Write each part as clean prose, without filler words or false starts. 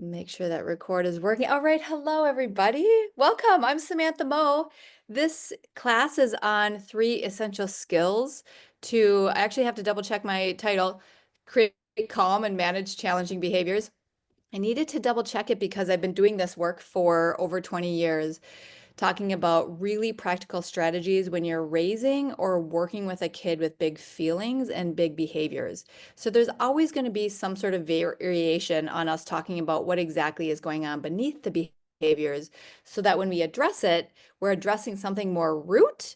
Make sure that record is working. All right. Hello, everybody. Welcome. I'm Samantha Moe. This class is on 3 essential skills I actually have to double check my title, create calm and manage challenging behaviors. I needed to double check it because I've been doing this work for over 20 years, talking about really practical strategies when you're raising or working with a kid with big feelings and big behaviors. So there's always going to be some sort of variation on us talking about what exactly is going on beneath the behaviors so that when we address it, we're addressing something more root.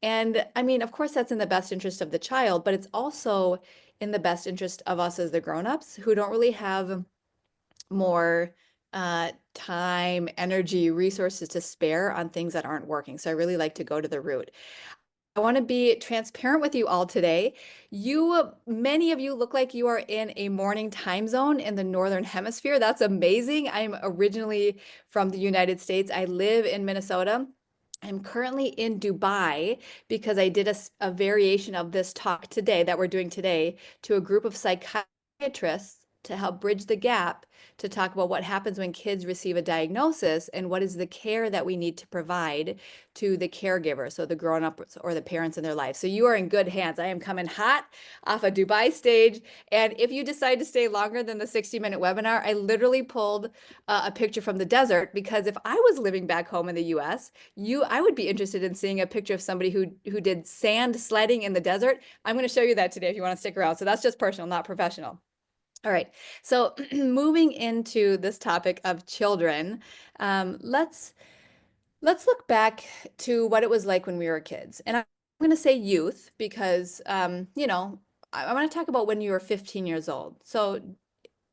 And I mean, of course, that's in the best interest of the child, but it's also in the best interest of us as the grown-ups who don't really have more time, energy, resources to spare on things that aren't working. So I really like to go to the root. I want to be transparent with you all today. Many of you look like you are in a morning time zone in the Northern Hemisphere. That's amazing. I'm originally from the United States. I live in Minnesota. I'm currently in Dubai because I did a variation of this talk today that we're doing today to a group of psychiatrists to help bridge the gap to talk about what happens when kids receive a diagnosis and what is the care that we need to provide to the caregiver, so the grown-ups or the parents in their life. So you are in good hands. I am coming hot off a Dubai stage. And if you decide to stay longer than the 60-minute webinar, I literally pulled a picture from the desert because if I was living back home in the US, I would be interested in seeing a picture of somebody who did sand sledding in the desert. I'm going to show you that today if you want to stick around. So that's just personal, not professional. All right, so moving into this topic of children, let's look back to what it was like when we were kids. And I'm going to say youth because, I want to talk about when you were 15 years old. So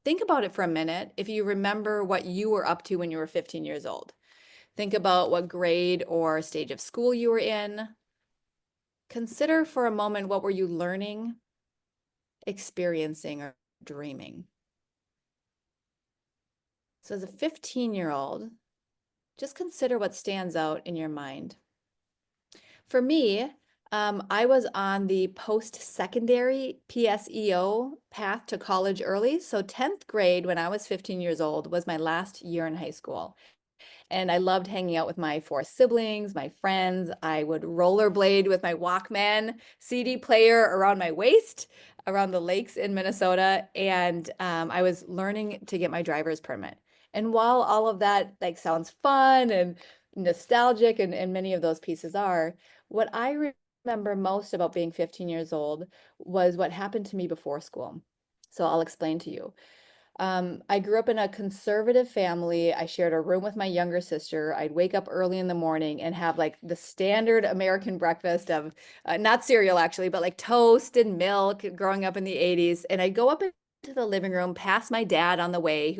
think about it for a minute. If you remember what you were up to when you were 15 years old, think about what grade or stage of school you were in. Consider for a moment, what were you learning, experiencing, or dreaming? So as a 15-year-old, just consider what stands out in your mind. For me, I was on the post-secondary PSEO path to college early. So 10th grade, when I was 15 years old, was my last year in high school. And I loved hanging out with my 4 siblings, my friends. I would rollerblade with my Walkman CD player around my waist, around the lakes in Minnesota. And I was learning to get my driver's permit. And while all of that sounds fun and nostalgic, and many of those pieces are, what I remember most about being 15 years old was what happened to me before school. So I'll explain to you. I grew up in a conservative family. I shared a room with my younger sister. I'd wake up early in the morning and have like the standard American breakfast of not cereal actually, but like toast and milk growing up in the 80s. And I'd go up into the living room past my dad on the way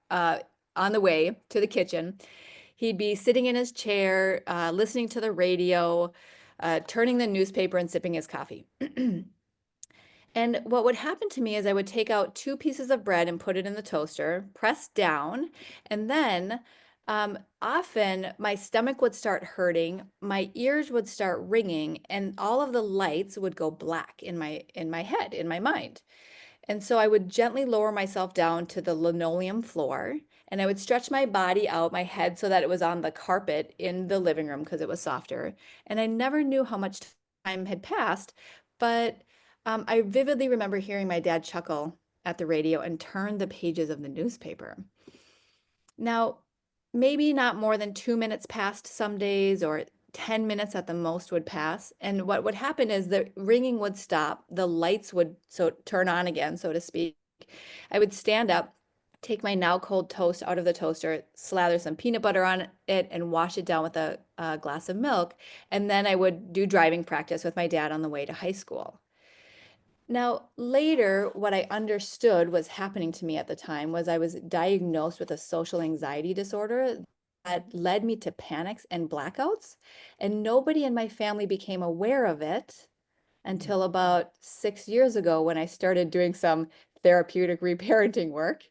to the kitchen. He'd be sitting in his chair, listening to the radio, turning the newspaper and sipping his coffee. And what would happen to me is I would take out 2 pieces of bread and put it in the toaster, press down, and then often my stomach would start hurting, my ears would start ringing, and all of the lights would go black in my head, in my mind. And so I would gently lower myself down to the linoleum floor, and I would stretch my body out, my head, so that it was on the carpet in the living room because it was softer. And I never knew how much time had passed, but I vividly remember hearing my dad chuckle at the radio and turn the pages of the newspaper. Now, maybe not more than 2 minutes passed some days, or 10 minutes at the most would pass. And what would happen is the ringing would stop, the lights would turn on again, so to speak. I would stand up, take my now cold toast out of the toaster, slather some peanut butter on it, and wash it down with a glass of milk. And then I would do driving practice with my dad on the way to high school. Now, later, what I understood was happening to me at the time was I was diagnosed with a social anxiety disorder that led me to panics and blackouts, and nobody in my family became aware of it until about 6 years ago when I started doing some therapeutic reparenting work.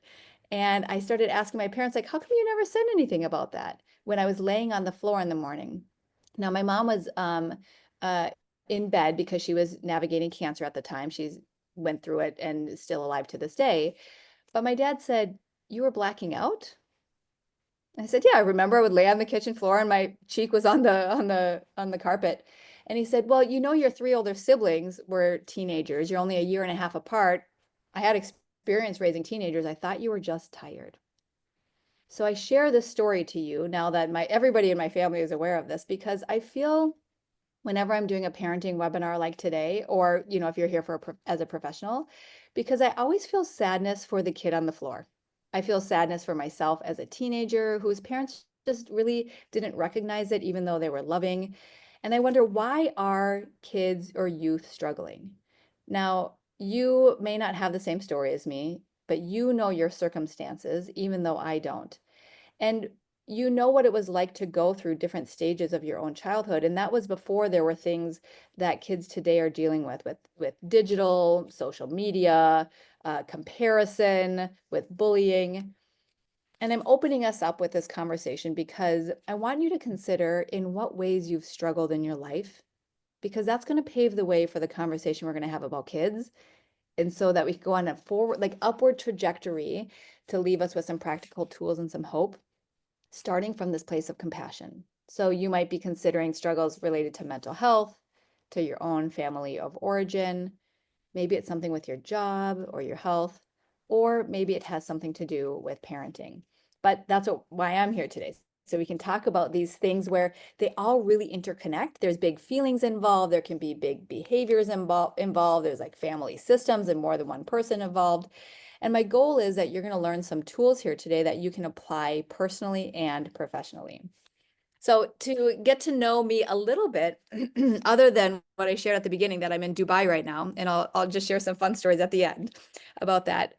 And I started asking my parents, like, how come you never said anything about that when I was laying on the floor in the morning? Now, my mom was uh, in bed because she was navigating cancer at the time. She's went through it and is still alive to this day. But my dad said, you were blacking out? I said, yeah, I remember I would lay on the kitchen floor and my cheek was on the carpet. And he said, well, you know, your three older siblings were teenagers. You're only a year and a half apart. I had experience raising teenagers. I thought you were just tired. So I share this story to you now that my everybody in my family is aware of this because I feel whenever I'm doing a parenting webinar like today, or if you're here for as a professional, because I always feel sadness for the kid on the floor. I feel sadness for myself as a teenager whose parents just really didn't recognize it, even though they were loving. And I wonder, why are kids or youth struggling? Now, you may not have the same story as me, but you know your circumstances, even though I don't. And you know what it was like to go through different stages of your own childhood. And that was before there were things that kids today are dealing with digital, social media, comparison, with bullying. And I'm opening us up with this conversation because I want you to consider in what ways you've struggled in your life, because that's going to pave the way for the conversation we're going to have about kids. And so that we can go on a forward, like upward trajectory to leave us with some practical tools and some hope, starting from this place of compassion. So you might be considering struggles related to mental health, to your own family of origin. Maybe it's something with your job or your health, or maybe it has something to do with parenting. But that's why I'm here today. So we can talk about these things where they all really interconnect. There's big feelings involved. There can be big behaviors involved. There's like family systems and more than one person involved. And my goal is that you're going to learn some tools here today that you can apply personally and professionally. So to get to know me a little bit, other than what I shared at the beginning, that I'm in Dubai right now, and I'll just share some fun stories at the end about that.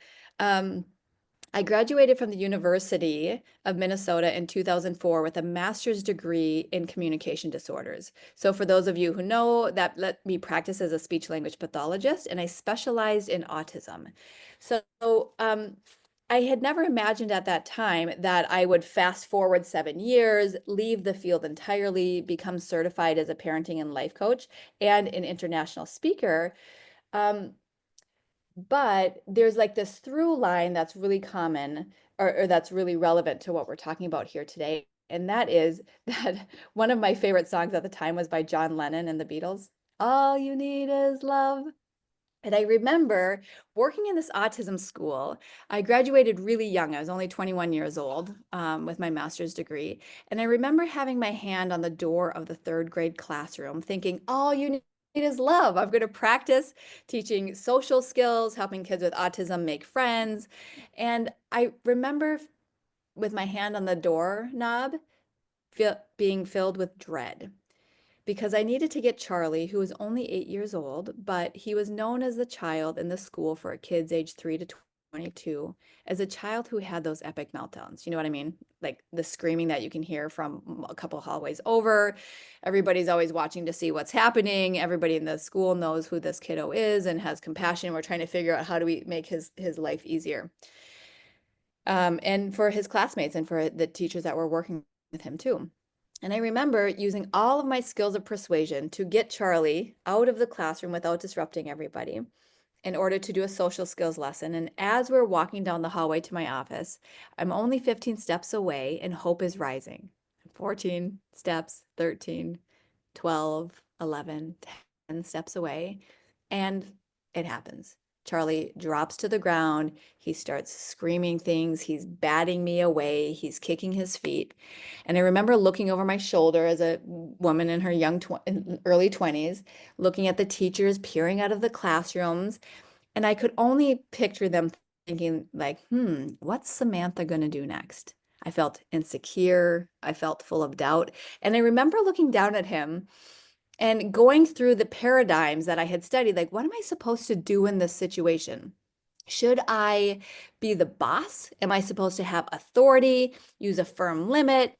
I graduated from the University of Minnesota in 2004 with a master's degree in communication disorders. So for those of you who know, that let me practice as a speech language pathologist, and I specialized in autism. So I had never imagined at that time that I would fast forward 7 years, leave the field entirely, become certified as a parenting and life coach and an international speaker. Um, but there's like this through line that's really common, or that's really relevant to what we're talking about here today. And that is that one of my favorite songs at the time was by John Lennon and the Beatles. All you need is love. And I remember working in this autism school. I graduated really young. I was only 21 years old with my master's degree. And I remember having my hand on the door of the third grade classroom thinking, all you need is love. I'm going to practice teaching social skills, helping kids with autism make friends. And I remember with my hand on the door knob being filled with dread because I needed to get Charlie, who was only 8 years old, but he was known as the child in the school for kids age 3 to 22, as a child who had those epic meltdowns. You know what I mean? Like the screaming that you can hear from a couple hallways over. Everybody's always watching to see what's happening. Everybody in the school knows who this kiddo is and has compassion. We're trying to figure out how do we make his life easier. And for his classmates and for the teachers that were working with him too. And I remember using all of my skills of persuasion to get Charlie out of the classroom without disrupting everybody in order to do a social skills lesson. And as we're walking down the hallway to my office, I'm only 15 steps away and hope is rising. 14 steps, 13, 12, 11, 10 steps away. And it happens. Charlie drops to the ground. He starts screaming things. He's batting me away. He's kicking his feet. And I remember looking over my shoulder as a woman in her early 20s, looking at the teachers peering out of the classrooms. And I could only picture them thinking like, what's Samantha going to do next? I felt insecure. I felt full of doubt. And I remember looking down at him and going through the paradigms that I had studied, like, what am I supposed to do in this situation? Should I be the boss? Am I supposed to have authority, use a firm limit,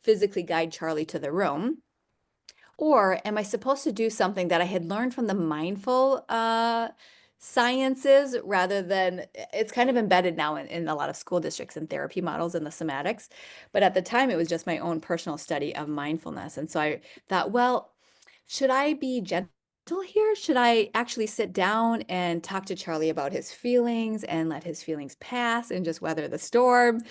physically guide Charlie to the room? Or am I supposed to do something that I had learned from the mindful sciences rather than, it's kind of embedded now in a lot of school districts and therapy models and the somatics. But at the time, it was just my own personal study of mindfulness. And so I thought, well, should I be gentle here? Should I actually sit down and talk to Charlie about his feelings and let his feelings pass and just weather the storm?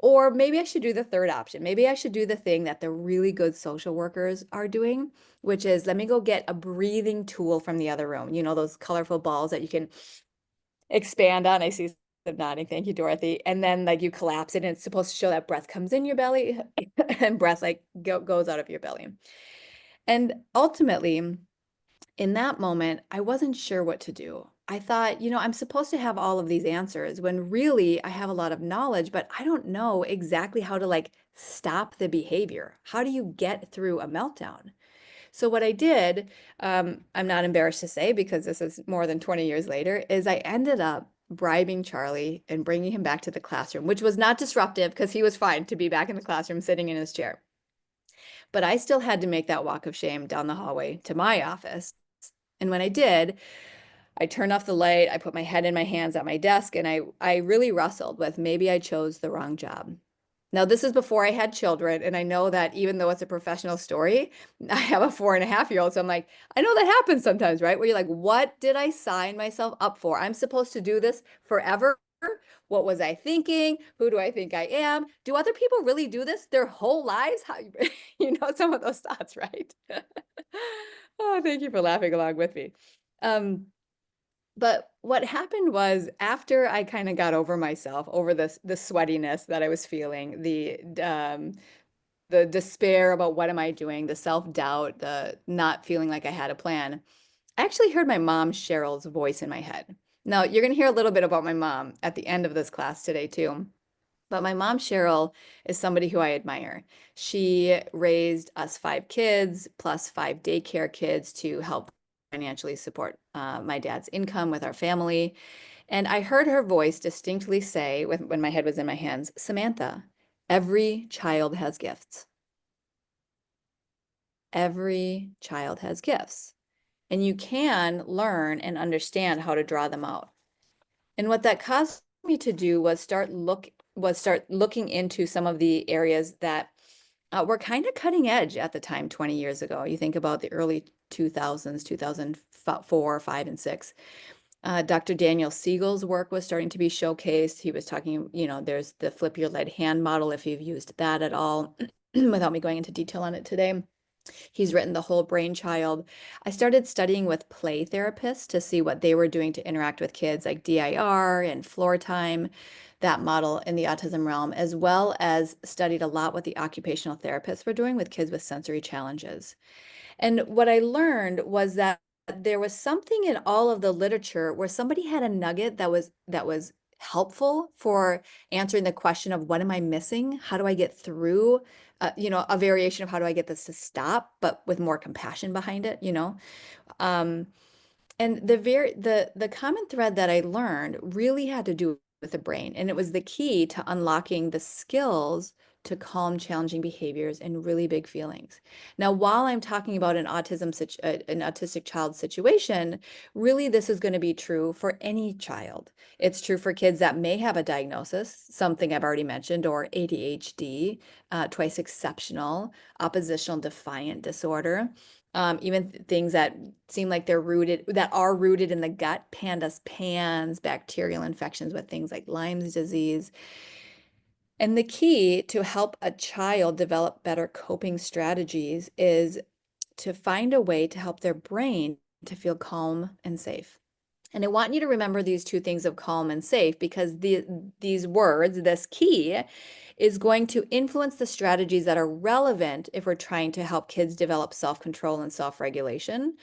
Or maybe I should do the third option. Maybe I should do the thing that the really good social workers are doing, which is let me go get a breathing tool from the other room. You know, those colorful balls that you can expand on. I see some nodding. Thank you, Dorothy. And then like you collapse it and it's supposed to show that breath comes in your belly and breath like goes out of your belly. And ultimately, in that moment, I wasn't sure what to do. I thought, I'm supposed to have all of these answers when really I have a lot of knowledge, but I don't know exactly how to like stop the behavior. How do you get through a meltdown? So what I did, I'm not embarrassed to say because this is more than 20 years later, is I ended up bribing Charlie and bringing him back to the classroom, which was not disruptive because he was fine to be back in the classroom sitting in his chair. But I still had to make that walk of shame down the hallway to my office. And when I did, I turned off the light, I put my head in my hands at my desk, and I really wrestled with maybe I chose the wrong job. Now, this is before I had children, and I know that even though it's a professional story, I have a 4.5-year-old. So I'm like, I know that happens sometimes, right? Where you're like, what did I sign myself up for? I'm supposed to do this forever. What was I thinking? Who do I think I am? Do other people really do this their whole lives? How, some of those thoughts, right? Oh, thank you for laughing along with me. Um, but what happened was after I kind of got over myself, over the sweatiness that I was feeling, the despair about what am I doing, the self-doubt, the not feeling like I had a plan, I actually heard my mom Cheryl's voice in my head. Now, you're going to hear a little bit about my mom at the end of this class today too. But my mom, Cheryl, is somebody who I admire. She raised us 5 kids plus 5 daycare kids to help financially support my dad's income with our family. And I heard her voice distinctly say, when my head was in my hands, Samantha, every child has gifts. Every child has gifts. And you can learn and understand how to draw them out. And what that caused me to do was start looking into some of the areas that were kind of cutting edge at the time 20 years ago. You think about the early 2000s, 2004, 5, and 6. Dr. Daniel Siegel's work was starting to be showcased. He was talking, there's the flip your lead hand model, if you've used that at all, without me going into detail on it today. He's written The Whole Brain Child. I started studying with play therapists to see what they were doing to interact with kids, like DIR and floor time, that model in the autism realm, as well as studied a lot what the occupational therapists were doing with kids with sensory challenges. And what I learned was that there was something in all of the literature where somebody had a nugget that was helpful for answering the question of what am I missing? How do I get through? A variation of how do I get this to stop, but with more compassion behind it. Um, and the common thread that I learned really had to do with the brain, and it was the key to unlocking the skills to calm challenging behaviors and really big feelings. Now, while I'm talking about an autistic child situation, really this is going to be true for any child. It's true for kids that may have a diagnosis, something I've already mentioned, or ADHD, twice exceptional, oppositional defiant disorder. Even things that seem like that are rooted in the gut, pandas, PANS, bacterial infections with things like Lyme's disease. And the key to help a child develop better coping strategies is to find a way to help their brain to feel calm and safe. And I want you to remember these two things of calm and safe because these words, this key, is going to influence the strategies that are relevant if we're trying to help kids develop self-control and self-regulation.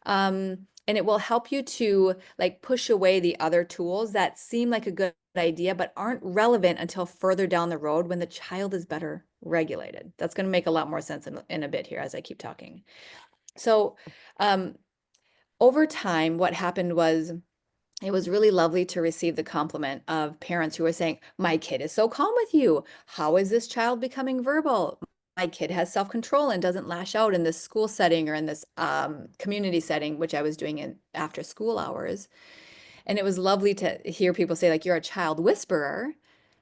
And it will help you to like push away the other tools that seem like a good idea, but aren't relevant until further down the road when the child is better regulated. That's going to make a lot more sense in a bit here as I keep talking. So, over time, what happened was it was really lovely to receive the compliment of parents who were saying, my kid is so calm with you. How is this child becoming verbal? My kid has self-control and doesn't lash out in this school setting or in this community setting, which I was doing in after school hours. And it was lovely to hear people say, like, you're a child whisperer.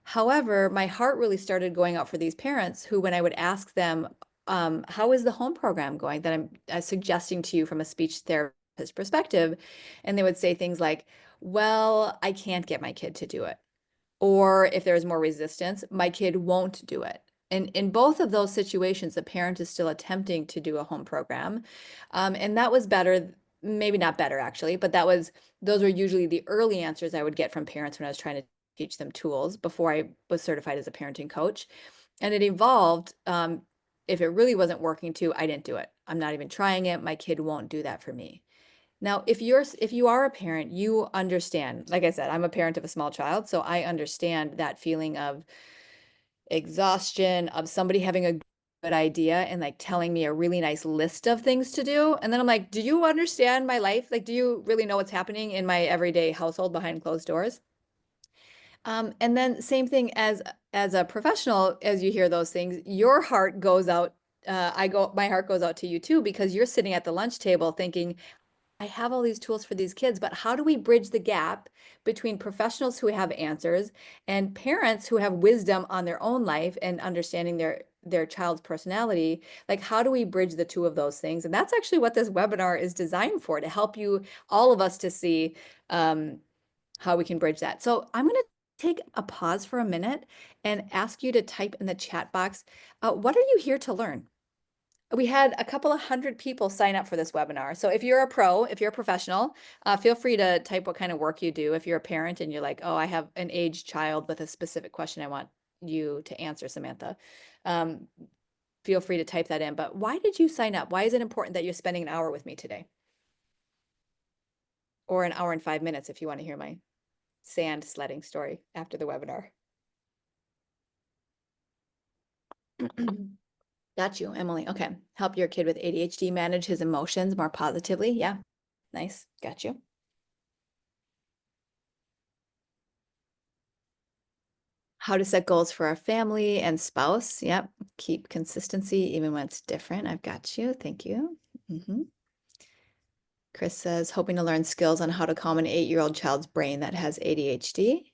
However, my heart really started going out for these parents who, when I would ask them, how is the home program going that I'm suggesting to you from a speech therapy perspective. And they would say things like, well, I can't get my kid to do it. Or if there's more resistance, my kid won't do it. And in both of those situations, the parent is still attempting to do a home program. And that was better, maybe not better actually, but those were usually the early answers I would get from parents when I was trying to teach them tools before I was certified as a parenting coach. And it evolved. If it really wasn't working too, I didn't do it. I'm not even trying it. My kid won't do that for me. Now, if you are a parent, you understand. Like I said, I'm a parent of a small child, so I understand that feeling of exhaustion, of somebody having a good idea and like telling me a really nice list of things to do. And then I'm like, do you understand my life? Like, do you really know what's happening in my everyday household behind closed doors? And then same thing as a professional, as you hear those things, your heart goes out. My heart goes out to you too, because you're sitting at the lunch table thinking, I have all these tools for these kids, but how do we bridge the gap between professionals who have answers and parents who have wisdom on their own life and understanding their child's personality? Like, how do we bridge the two of those things? And that's actually what this webinar is designed for, to help you, all of us, to see how we can bridge that. So I'm going to take a pause for a minute and ask you to type in the chat box, what are you here to learn? We had a couple of hundred people sign up for this webinar. So if you're a pro, if you're a professional, feel free to type what kind of work you do. If you're a parent and you're like, oh, I have an aged child with a specific question I want you to answer, Samantha, um, feel free to type that in. But why did you sign up? Why is it important that you're spending an hour with me today? Or an hour and 5 minutes if you want to hear my sand sledding story after the webinar. Got you, Emily. Okay. Help your kid with ADHD manage his emotions more positively. Yeah. Nice. Got you. How to set goals for our family and spouse. Yep. Keep consistency even when it's different. I've got you. Thank you. Chris says, hoping to learn skills on how to calm an 8-year-old child's brain that has ADHD.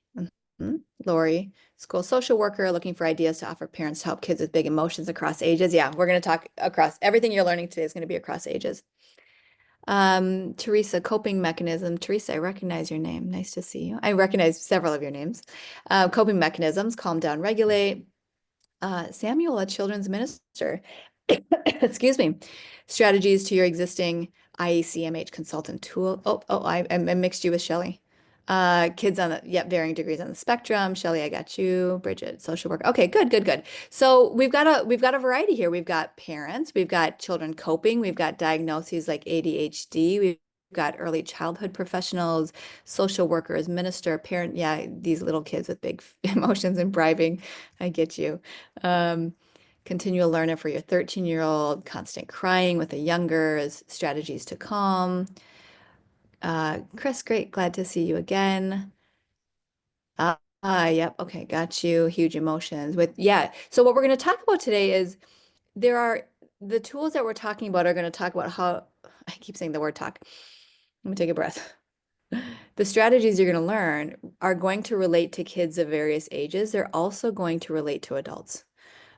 Lori, school social worker, looking for ideas to offer parents to help kids with big emotions across ages. Yeah, we're going to talk across everything you're learning today is going to be across ages. Teresa, coping mechanism. Teresa, I recognize your name. Nice to see you. I recognize several of your names. Coping mechanisms, calm down, regulate. Samuel, a children's minister. Excuse me. Strategies to your existing IECMH consultant tool. I mixed you with Shelley. Kids on varying degrees on the spectrum. Shelley, I got you. Bridget, social work. Okay, good, good, good. So we've got a variety here. We've got parents, we've got children coping, we've got diagnoses like ADHD, we've got early childhood professionals, social workers, minister, parent. Yeah, these little kids with big emotions and bribing. I get you. Continual learner for your 13-year-old, constant crying with the younger, strategies to calm. Chris, great. Glad to see you again. Yep. Okay. Got you. Huge emotions yeah. So what we're going to talk about today is the tools that we're talking about are going to talk about how, I keep saying the word talk. Let me take a breath. The strategies you're going to learn are going to relate to kids of various ages. They're also going to relate to adults.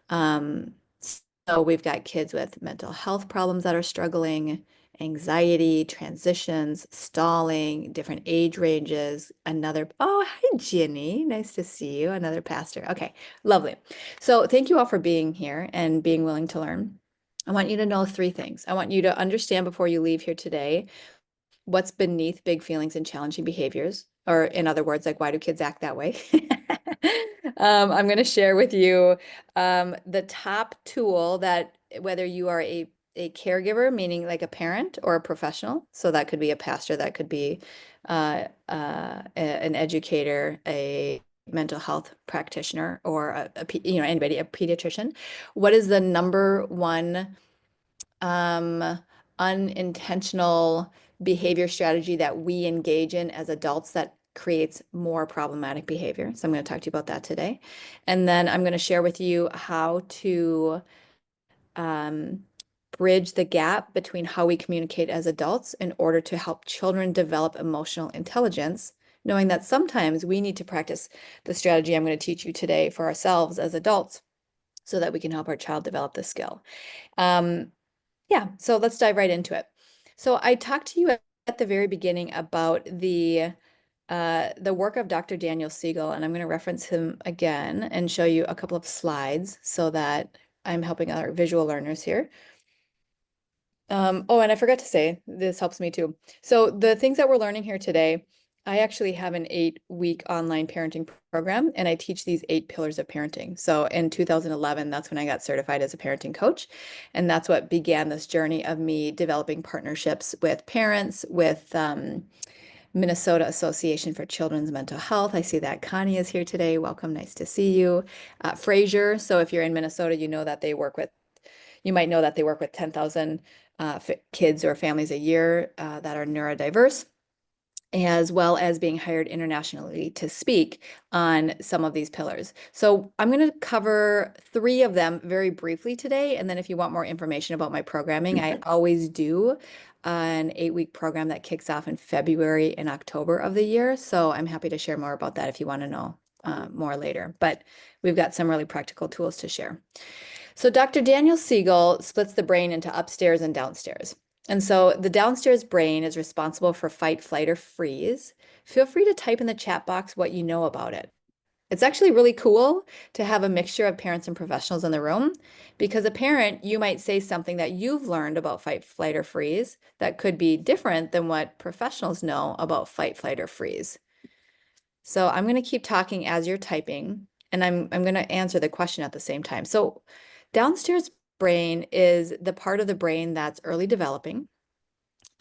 So we've got kids with mental health problems that are struggling, anxiety, transitions, stalling, different age ranges. Oh, hi, Ginny. Nice to see you. Another pastor. Okay, lovely. So thank you all for being here and being willing to learn. I want you to know 3 things. I want you to understand before you leave here today what's beneath big feelings and challenging behaviors, or in other words, like, why do kids act that way? I'm going to share with you the top tool that, whether you are a caregiver, meaning like a parent, or a professional, so that could be a pastor, that could be an educator, a mental health practitioner, or anybody, a pediatrician. What is the number one unintentional behavior strategy that we engage in as adults that creates more problematic behavior? So I'm going to talk to you about that today. And then I'm going to share with you how to bridge the gap between how we communicate as adults in order to help children develop emotional intelligence, knowing that sometimes we need to practice the strategy I'm going to teach you today for ourselves as adults so that we can help our child develop this skill. Yeah, so let's dive right into it. So I talked to you at the very beginning about the work of Dr. Daniel Siegel, and I'm going to reference him again and show you a couple of slides so that I'm helping our visual learners here. Oh, and I forgot to say, this helps me too. So the things that we're learning here today, I actually have an 8-week online parenting program, and I teach these 8 pillars of parenting. So in 2011, that's when I got certified as a parenting coach. And that's what began this journey of me developing partnerships with parents, with Minnesota Association for Children's Mental Health. I see that Connie is here today. Welcome, nice to see you. Fraser, so if you're in Minnesota, you know that they work with, you might know that they work with 10,000 kids or families a year that are neurodiverse, as well as being hired internationally to speak on some of these pillars. So I'm going to cover 3 of them very briefly today. And then if you want more information about my programming, I always do an 8-week program that kicks off in February and October of the year. So I'm happy to share more about that if you want to know more later. But we've got some really practical tools to share. So Dr. Daniel Siegel splits the brain into upstairs and downstairs. And so the downstairs brain is responsible for fight, flight, or freeze. Feel free to type in the chat box what you know about it. It's actually really cool to have a mixture of parents and professionals in the room, because a parent, you might say something that you've learned about fight, flight, or freeze that could be different than what professionals know about fight, flight, or freeze. So I'm going to keep talking as you're typing, and I'm going to answer the question at the same time. So downstairs brain is the part of the brain that's early developing.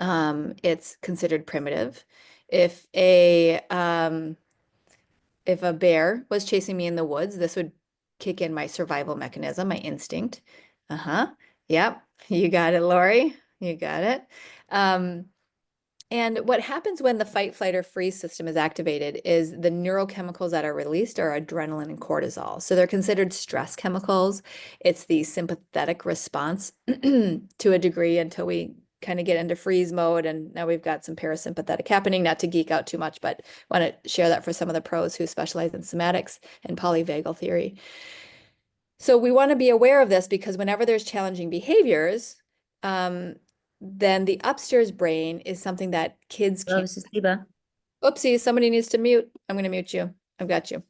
It's considered primitive. If a bear was chasing me in the woods, this would kick in my survival mechanism, my instinct. Uh-huh. Yep. You got it, Lori. You got it. And what happens when the fight, flight, or freeze system is activated is the neurochemicals that are released are adrenaline and cortisol. So they're considered stress chemicals. It's the sympathetic response to a degree until we kind of get into freeze mode. And now we've got some parasympathetic happening, not to geek out too much, but want to share that for some of the pros who specialize in somatics and polyvagal theory. So we want to be aware of this, because whenever there's challenging behaviors, then the upstairs brain is something that kids Hello, can't. this is Liba. Oopsie, somebody needs to mute. I'm going to mute you. I've got you.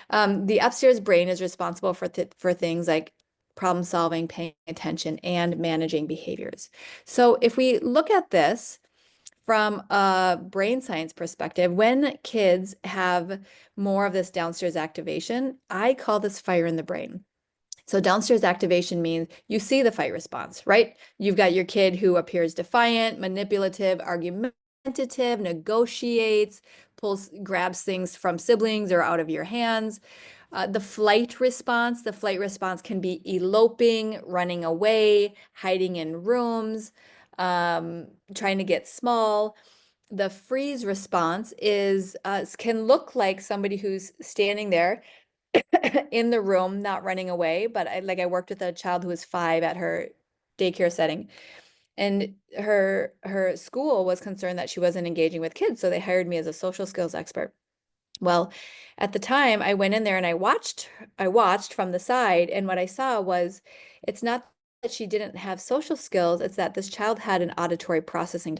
The upstairs brain is responsible for things like problem solving, paying attention, and managing behaviors. So if we look at this from a brain science perspective, when kids have more of this downstairs activation, I call this fire in the brain. So downstairs activation means you see the fight response, right? You've got your kid who appears defiant, manipulative, argumentative, negotiates, grabs things from siblings or out of your hands. The flight response can be eloping, running away, hiding in rooms, trying to get small. The freeze response is can look like somebody who's standing there in the room, not running away. But I worked with a child who was 5 at her daycare setting, and her school was concerned that she wasn't engaging with kids, so they hired me as a social skills expert. Well, at the time, I went in there and I watched from the side, and what I saw was it's not that she didn't have social skills, it's that this child had an auditory processing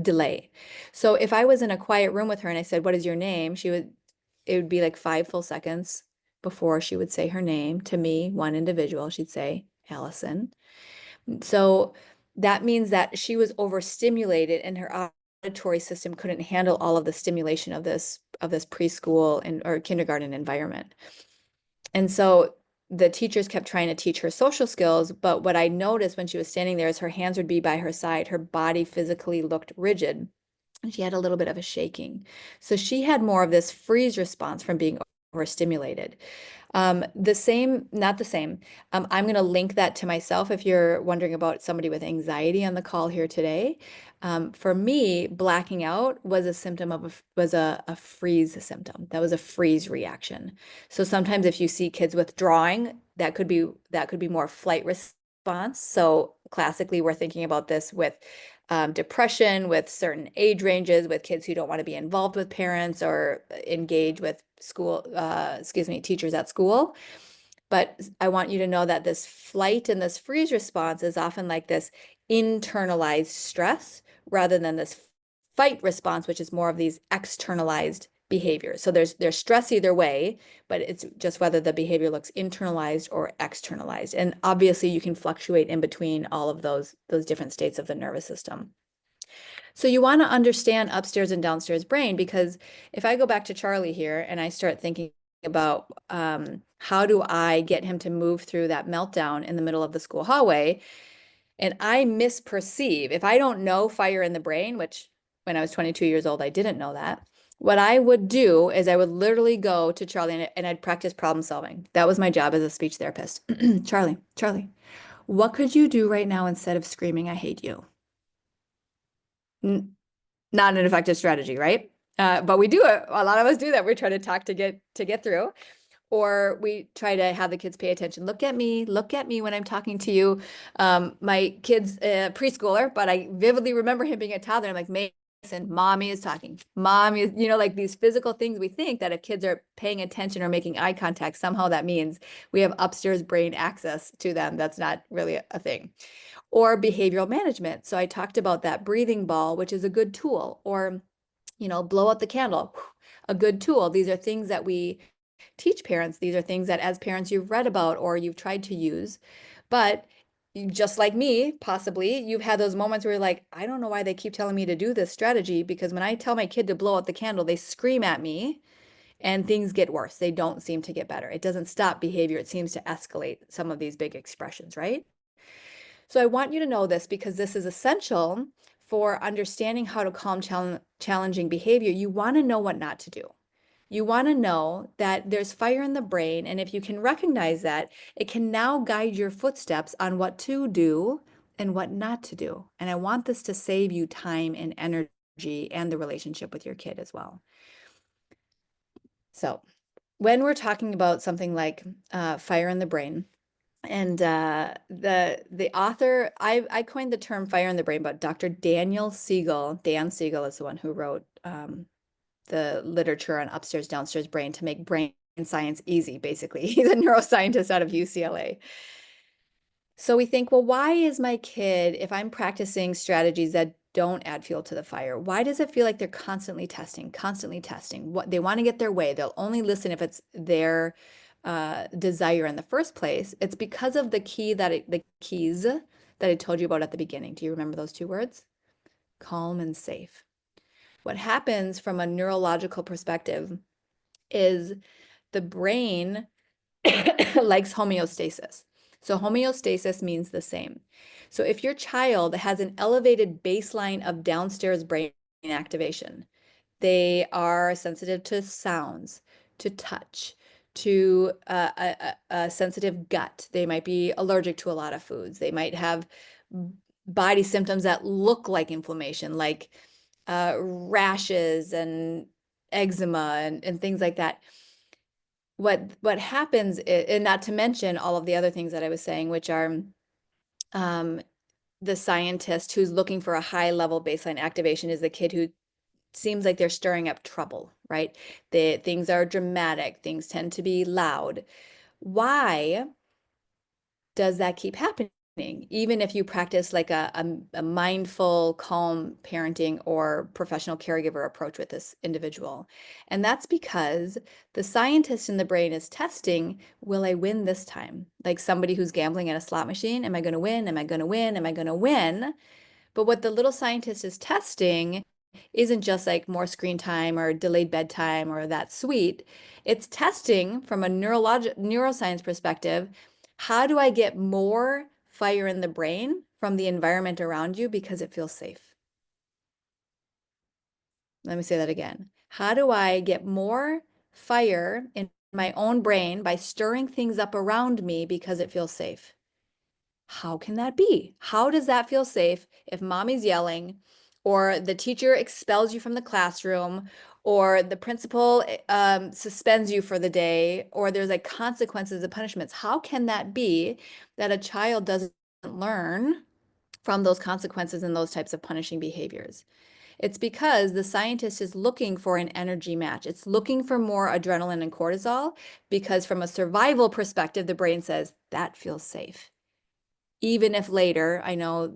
delay. So if I was in a quiet room with her and I said, "What is your name?" it would be like 5 full seconds before she would say her name to me, one individual. She'd say, "Allison." So that means that she was overstimulated and her auditory system couldn't handle all of the stimulation of this preschool and or kindergarten environment. And so the teachers kept trying to teach her social skills, but what I noticed when she was standing there is her hands would be by her side. Her body physically looked rigid, and she had a little bit of a shaking. So she had more of this freeze response from being overstimulated. The same, not the same. I'm going to link that to myself if you're wondering about somebody with anxiety on the call here today. For me, blacking out was a symptom of a freeze symptom. That was a freeze reaction. So sometimes if you see kids withdrawing, that could be more flight response. So classically, we're thinking about this with depression, with certain age ranges, with kids who don't want to be involved with parents or engage with teachers at school. But I want you to know that this flight and this freeze response is often like this internalized stress rather than this fight response, which is more of these externalized behaviors. So there's stress either way, but it's just whether the behavior looks internalized or externalized. And obviously you can fluctuate in between all of those different states of the nervous system. So you want to understand upstairs and downstairs brain, because if I go back to Charlie here and I start thinking about how do I get him to move through that meltdown in the middle of the school hallway, and I misperceive, if I don't know fire in the brain, which when I was 22 years old, I didn't know that, what I would do is I would literally go to Charlie and I'd practice problem solving. That was my job as a speech therapist. Charlie, what could you do right now instead of screaming, I hate you? Not an effective strategy, right? But we do it. A lot of us do that. We try to talk to get through, or we try to have the kids pay attention. Look at me when I'm talking to you. My kid's a preschooler, but I vividly remember him being a toddler. I'm like, Mason, mommy is talking. Mommy is, like these physical things we think that if kids are paying attention or making eye contact, somehow that means we have upstairs brain access to them. That's not really a thing. Or behavioral management. So I talked about that breathing ball, which is a good tool, or, blow out the candle, a good tool. These are things that we teach parents. These are things that as parents you've read about or you've tried to use. But just like me, possibly, you've had those moments where you're like, I don't know why they keep telling me to do this strategy, because when I tell my kid to blow out the candle, they scream at me and things get worse. They don't seem to get better. It doesn't stop behavior. It seems to escalate some of these big expressions, right? So I want you to know this because this is essential for understanding how to calm challenging behavior. You want to know what not to do. You want to know that there's fire in the brain, and if you can recognize that, it can now guide your footsteps on what to do and what not to do. And I want this to save you time and energy and the relationship with your kid as well. So when we're talking about something like fire in the brain, and the author, I coined the term fire in the brain, but Dr. Daniel Siegel, Dan Siegel is the one who wrote the literature on upstairs, downstairs brain to make brain science easy, basically. He's a neuroscientist out of UCLA. So we think, well, why is my kid, if I'm practicing strategies that don't add fuel to the fire, why does it feel like they're constantly testing? What they want to get their way. They'll only listen if it's their desire in the first place. It's because of the keys that I told you about at the beginning. Do you remember those two words? Calm and safe. What happens from a neurological perspective is the brain likes homeostasis. So homeostasis means the same. So if your child has an elevated baseline of downstairs brain activation, they are sensitive to sounds, to touch, to a sensitive gut. They might be allergic to a lot of foods. They might have body symptoms that look like inflammation, like rashes and eczema and things like that. What happens is, and not to mention all of the other things that I was saying, which are the scientist who's looking for a high level baseline activation is the kid who seems like they're stirring up trouble, right? Things are dramatic, things tend to be loud. Why does that keep happening? Even if you practice like a mindful, calm parenting or professional caregiver approach with this individual. And that's because the scientist in the brain is testing, will I win this time? Like somebody who's gambling at a slot machine, am I going to win? Am I going to win? Am I going to win? But what the little scientist is testing isn't just like more screen time or delayed bedtime or that sweet. It's testing from a neuroscience perspective, how do I get more fire in the brain from the environment around you because it feels safe? Let me say that again. How do I get more fire in my own brain by stirring things up around me because it feels safe? How can that be? How does that feel safe if mommy's yelling, or the teacher expels you from the classroom, or the principal suspends you for the day, or there's like consequences and punishments? How can that be that a child doesn't learn from those consequences and those types of punishing behaviors? It's because the scientist is looking for an energy match. It's looking for more adrenaline and cortisol because from a survival perspective, the brain says that feels safe. even if later, I know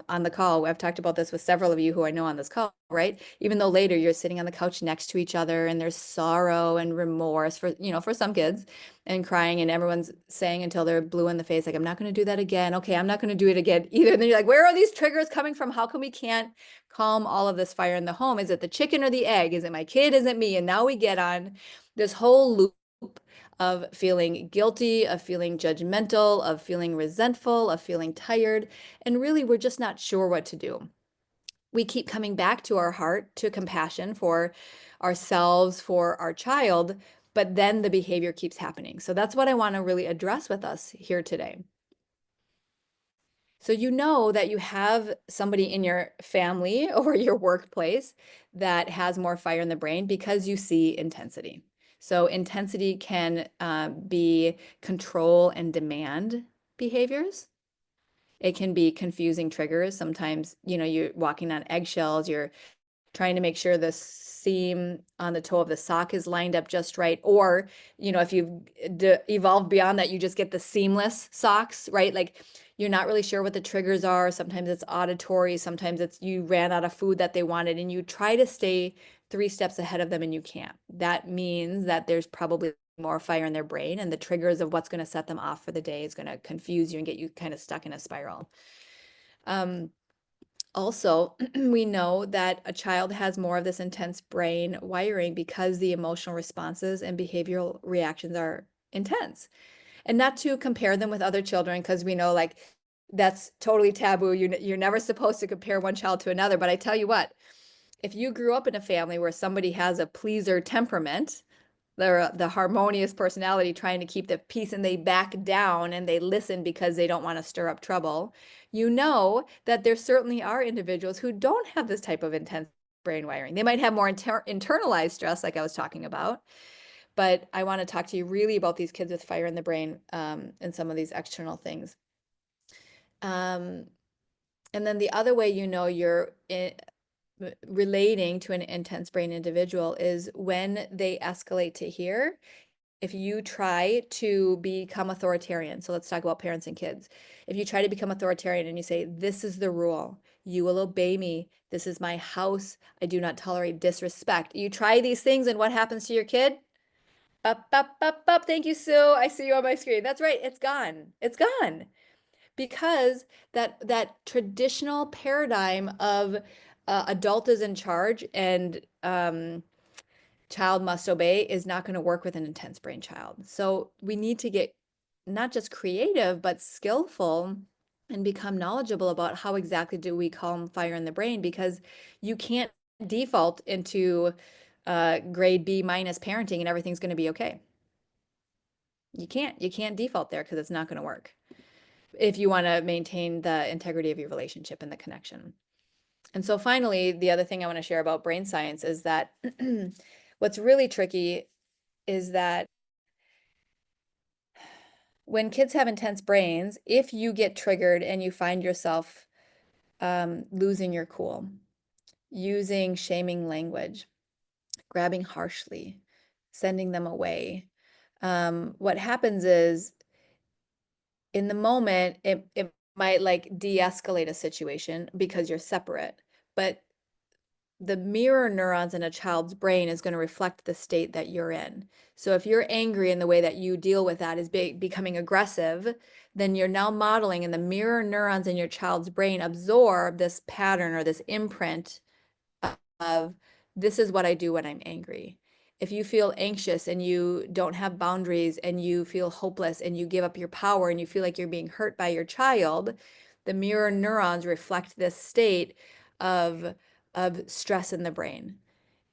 on the call, I've talked about this with several of you who I know on this call, right? Even though later you're sitting on the couch next to each other and there's sorrow and remorse for some kids and crying and everyone's saying until they're blue in the face, like, I'm not going to do that again. Okay, I'm not going to do it again either. And then you're like, where are these triggers coming from? How come we can't calm all of this fire in the home? Is it the chicken or the egg? Is it my kid? Is it me? And now we get on this whole loop of feeling guilty, of feeling judgmental, of feeling resentful, of feeling tired. And really, we're just not sure what to do. We keep coming back to our heart, to compassion for ourselves, for our child, but then the behavior keeps happening. So that's what I want to really address with us here today. So you know that you have somebody in your family or your workplace that has more fire in the brain because you see intensity. So intensity can be control and demand behaviors. It can be confusing triggers. Sometimes, you're walking on eggshells, you're trying to make sure the seam on the toe of the sock is lined up just right. Or, if you've evolved beyond that, you just get the seamless socks, right? Like you're not really sure what the triggers are. Sometimes it's auditory. Sometimes it's you ran out of food that they wanted and you try to stay 3 steps ahead of them and you can't. That means that there's probably more fire in their brain and the triggers of what's going to set them off for the day is going to confuse you and get you kind of stuck in a spiral. Also, we know that a child has more of this intense brain wiring because the emotional responses and behavioral reactions are intense. And not to compare them with other children, because we know like that's totally taboo. You're never supposed to compare one child to another. But I tell you what, if you grew up in a family where somebody has a pleaser temperament, they're the harmonious personality trying to keep the peace and they back down and they listen because they don't want to stir up trouble. You know that there certainly are individuals who don't have this type of intense brain wiring. They might have more internalized stress, like I was talking about. But I want to talk to you really about these kids with fire in the brain and some of these external things. Um, and then the other way you're relating to an intense brain individual is when they escalate to here. If you try to become authoritarian, so let's talk about parents and kids. If you try to become authoritarian and you say, this is the rule, you will obey me, this is my house, I do not tolerate disrespect. You try these things and what happens to your kid? Up, up, up, up. Thank you, Sue. I see you on my screen. That's right. It's gone. It's gone. Because that traditional paradigm of adult is in charge and child must obey is not going to work with an intense brain child. So we need to get not just creative, but skillful and become knowledgeable about how exactly do we calm fire in the brain, because you can't default into grade B minus parenting and everything's going to be okay. You can't default there because it's not going to work if you want to maintain the integrity of your relationship and the connection. And so finally, the other thing I want to share about brain science is that what's really tricky is that when kids have intense brains, if you get triggered and you find yourself losing your cool, using shaming language, grabbing harshly, sending them away, what happens is in the moment, it might like de-escalate a situation because you're separate, but the mirror neurons in a child's brain is going to reflect the state that you're in. So if you're angry and the way that you deal with that is becoming aggressive, then you're now modeling, and the mirror neurons in your child's brain absorb this pattern or this imprint of this is what I do when I'm angry. If you feel anxious and you don't have boundaries and you feel hopeless and you give up your power and you feel like you're being hurt by your child, the mirror neurons reflect this state of stress in the brain.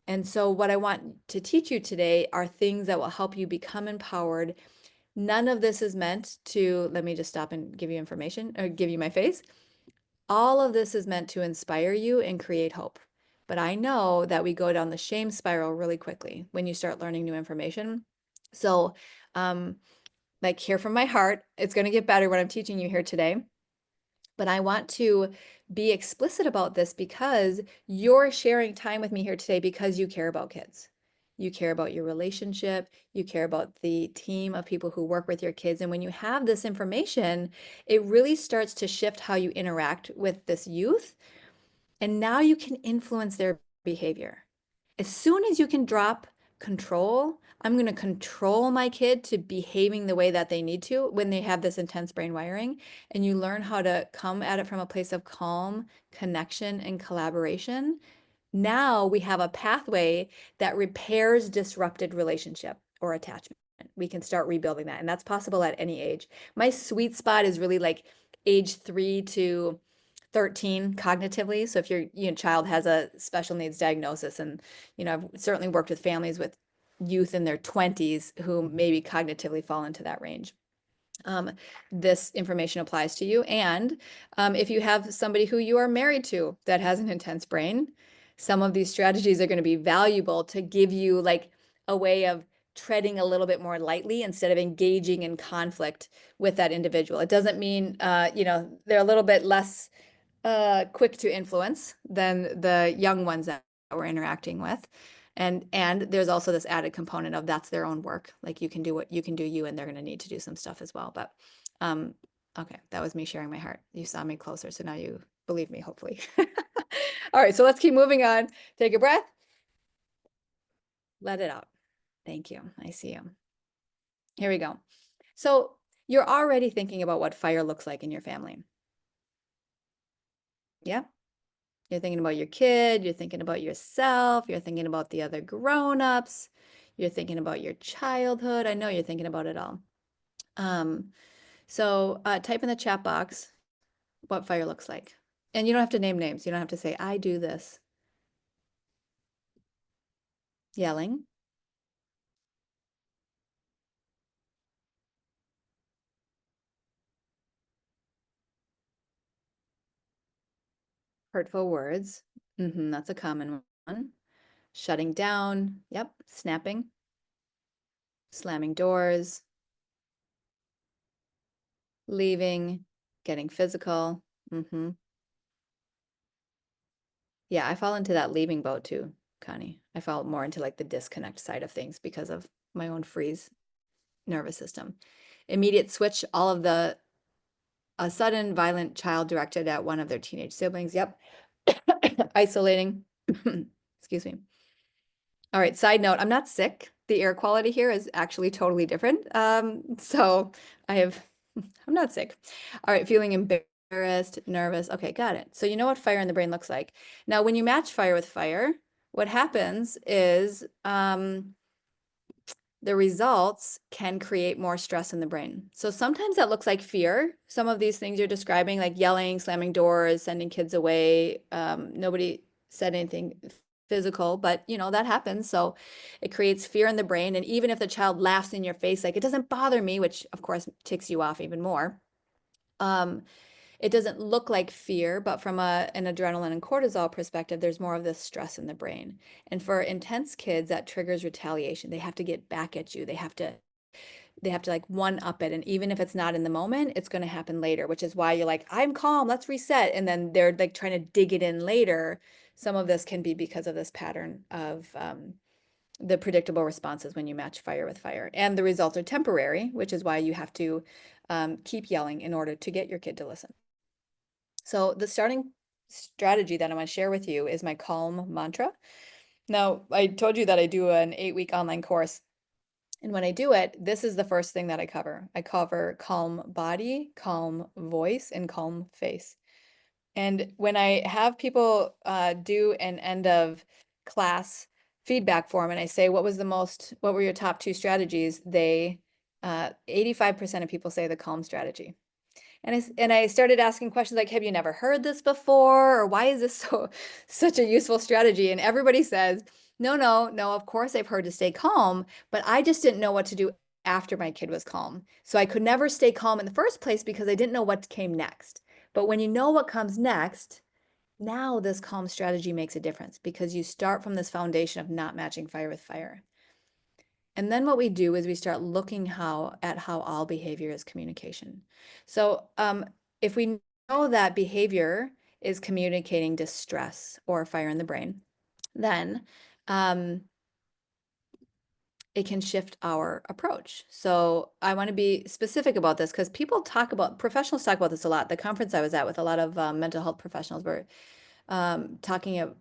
And so what I want to teach you today are things that will help you become empowered. None of this is meant to, let me just stop and give you information or give you my face. All of this is meant to inspire you and create hope. But I know that we go down the shame spiral really quickly when you start learning new information. So, like, hear from my heart, it's going to get better what I'm teaching you here today. But I want to be explicit about this because you're sharing time with me here today because you care about kids. you care about your relationship, you care about the team of people who work with your kids. And when you have this information, it really starts to shift how you interact with this youth. And now you can influence their behavior. As soon as you can drop control, I'm going to control my kid to behaving the way that they need to when they have this intense brain wiring, and you learn how to come at it from a place of calm, connection, and collaboration. Now we have a pathway that repairs disrupted relationship or attachment. We can start rebuilding that, and that's possible at any age. My sweet spot is really like age 3 to 13 cognitively. So if your child has a special needs diagnosis, and I've certainly worked with families with youth in their 20s who maybe cognitively fall into that range. Um, this information applies to you. And if you have somebody who you are married to that has an intense brain, some of these strategies are going to be valuable to give you like a way of treading a little bit more lightly instead of engaging in conflict with that individual. It doesn't mean, they're a little bit less quick to influence than the young ones that we're interacting with. And there's also this added component of that's their own work. Like you can do what you can do you, and they're going to need to do some stuff as well. But okay, that was me sharing my heart. You saw me closer, so now you believe me, hopefully. All right, so let's keep moving on. Take a breath. Let it out. Thank you. I see you. Here we go. So you're already thinking about what fire looks like in your family. Yeah. You're thinking about your kid, you're thinking about yourself, you're thinking about the other grown-ups, you're thinking about your childhood. I know you're thinking about it all. So type in the chat box what fire looks like. And you don't have to name names. You don't have to say, I do this. Yelling, hurtful words. That's a common one. Shutting down. Yep. Snapping. Slamming doors. Leaving. Getting physical. Yeah, I fall into that leaving boat too, Connie. I fall more into like the disconnect side of things because of my own freeze nervous system. Immediate switch, all of a sudden violent child directed at one of their teenage siblings. Yep. Isolating. Excuse me. All right, side note, I'm not sick. The air quality here is actually totally different. So I'm not sick. All right, feeling embarrassed, nervous. Okay, got it. So you know what fire in the brain looks like. Now, when you match fire with fire, what happens is the results can create more stress in the brain. So sometimes that looks like fear. Some of these things you're describing, like yelling, slamming doors, sending kids away. Nobody said anything physical, but that happens. So it creates fear in the brain. And even if the child laughs in your face, like it doesn't bother me, which of course ticks you off even more. It doesn't look like fear, but from an adrenaline and cortisol perspective, there's more of this stress in the brain. And for intense kids, that triggers retaliation. They have to get back at you. They have to like one up it. And even if it's not in the moment, it's going to happen later, which is why you're like, I'm calm, let's reset. And then they're like trying to dig it in later. Some of this can be because of this pattern of the predictable responses when you match fire with fire. And the results are temporary, which is why you have to keep yelling in order to get your kid to listen. So the starting strategy that I'm going to share with you is my calm mantra. Now, I told you that I do an 8-week online course. And when I do it, this is the first thing that I cover. I cover calm body, calm voice, and calm face. And when I have people do an end of class feedback form and I say, what were your top 2 strategies? 85% of people say the calm strategy. And I started asking questions like, have you never heard this before? Or why is this such a useful strategy? And everybody says, no, of course I've heard to stay calm, but I just didn't know what to do after my kid was calm. So I could never stay calm in the first place because I didn't know what came next. But when you know what comes next, now this calm strategy makes a difference because you start from this foundation of not matching fire with fire. And then what we do is we start looking at how all behavior is communication. So if we know that behavior is communicating distress or fire in the brain, then it can shift our approach. So I want to be specific about this because professionals talk about this a lot. The conference I was at with a lot of mental health professionals were talking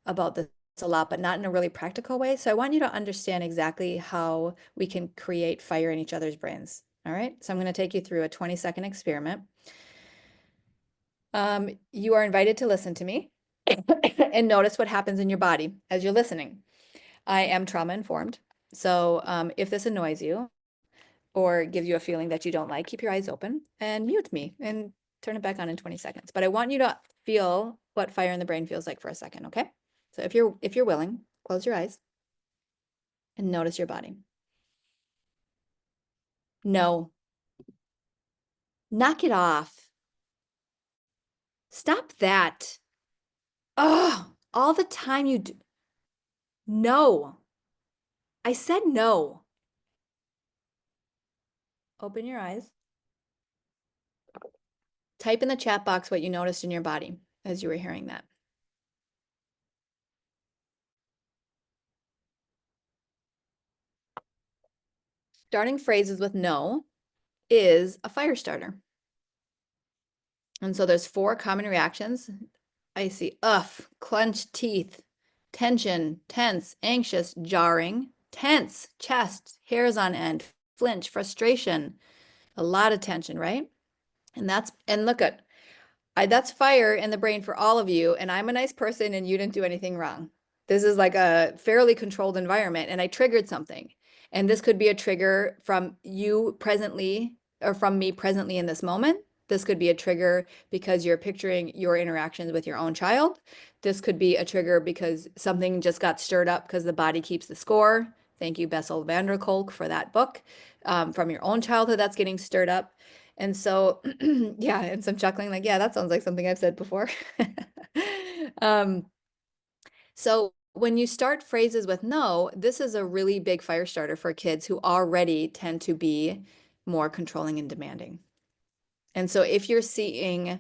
about this a lot, but not in a really practical way. So I want you to understand exactly how we can create fire in each other's brains. All right. So I'm going to take you through a 20-second experiment. You are invited to listen to me and notice what happens in your body as you're listening. I am trauma informed. So if this annoys you or gives you a feeling that you don't like, keep your eyes open and mute me and turn it back on in 20 seconds. But I want you to feel what fire in the brain feels like for a second, okay? So if you're willing, close your eyes and notice your body. No, knock it off. Stop that. Oh, all the time you do. No, I said no. Open your eyes. Type in the chat box what you noticed in your body as you were hearing that. Starting phrases with no is a fire starter. And so there's 4 common reactions. I see clenched teeth, tension, tense, anxious, jarring, tense, chest, hairs on end, flinch, frustration, a lot of tension, right? And look at that's fire in the brain for all of you. And I'm a nice person and you didn't do anything wrong. This is like a fairly controlled environment and I triggered something. And this could be a trigger from you presently or from me presently in this moment. This could be a trigger because you're picturing your interactions with your own child. This could be a trigger because something just got stirred up because the body keeps the score. Thank you, Bessel van der Kolk, for that book from your own childhood that's getting stirred up. And so, yeah, and some chuckling like, yeah, that sounds like something I've said before. um, so when you start phrases with no, this is a really big fire starter for kids who already tend to be more controlling and demanding. And so if you're seeing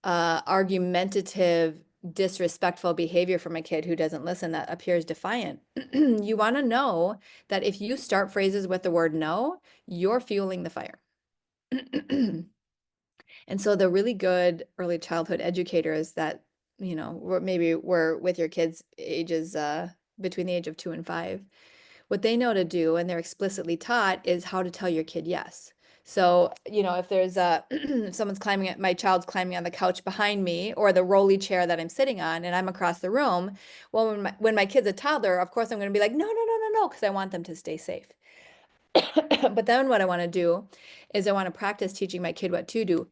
argumentative, disrespectful behavior from a kid who doesn't listen that appears defiant, you want to know that if you start phrases with the word no, you're fueling the fire. And so the really good early childhood educators that, maybe were with your kids ages between the age of 2 and 5, what they know to do and they're explicitly taught is how to tell your kid yes. So, if there's if my child's climbing on the couch behind me or the rolly chair that I'm sitting on and I'm across the room, well, when my kid's a toddler, of course I'm going to be like, no, no, no, no, no, because I want them to stay safe. But then what I want to do is I want to practice teaching my kid what to do.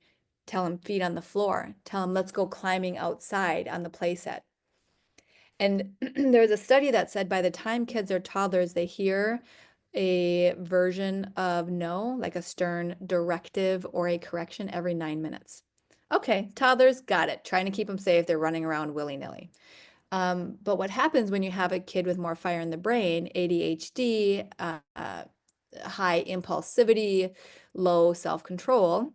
Tell him feet on the floor. Tell him let's go climbing outside on the play set. And there was a study that said by the time kids are toddlers, they hear a version of no, like a stern directive or a correction every 9 minutes. Okay, toddlers, got it. Trying to keep them safe. They're running around willy-nilly. But what happens when you have a kid with more fire in the brain, ADHD, high impulsivity, low self-control,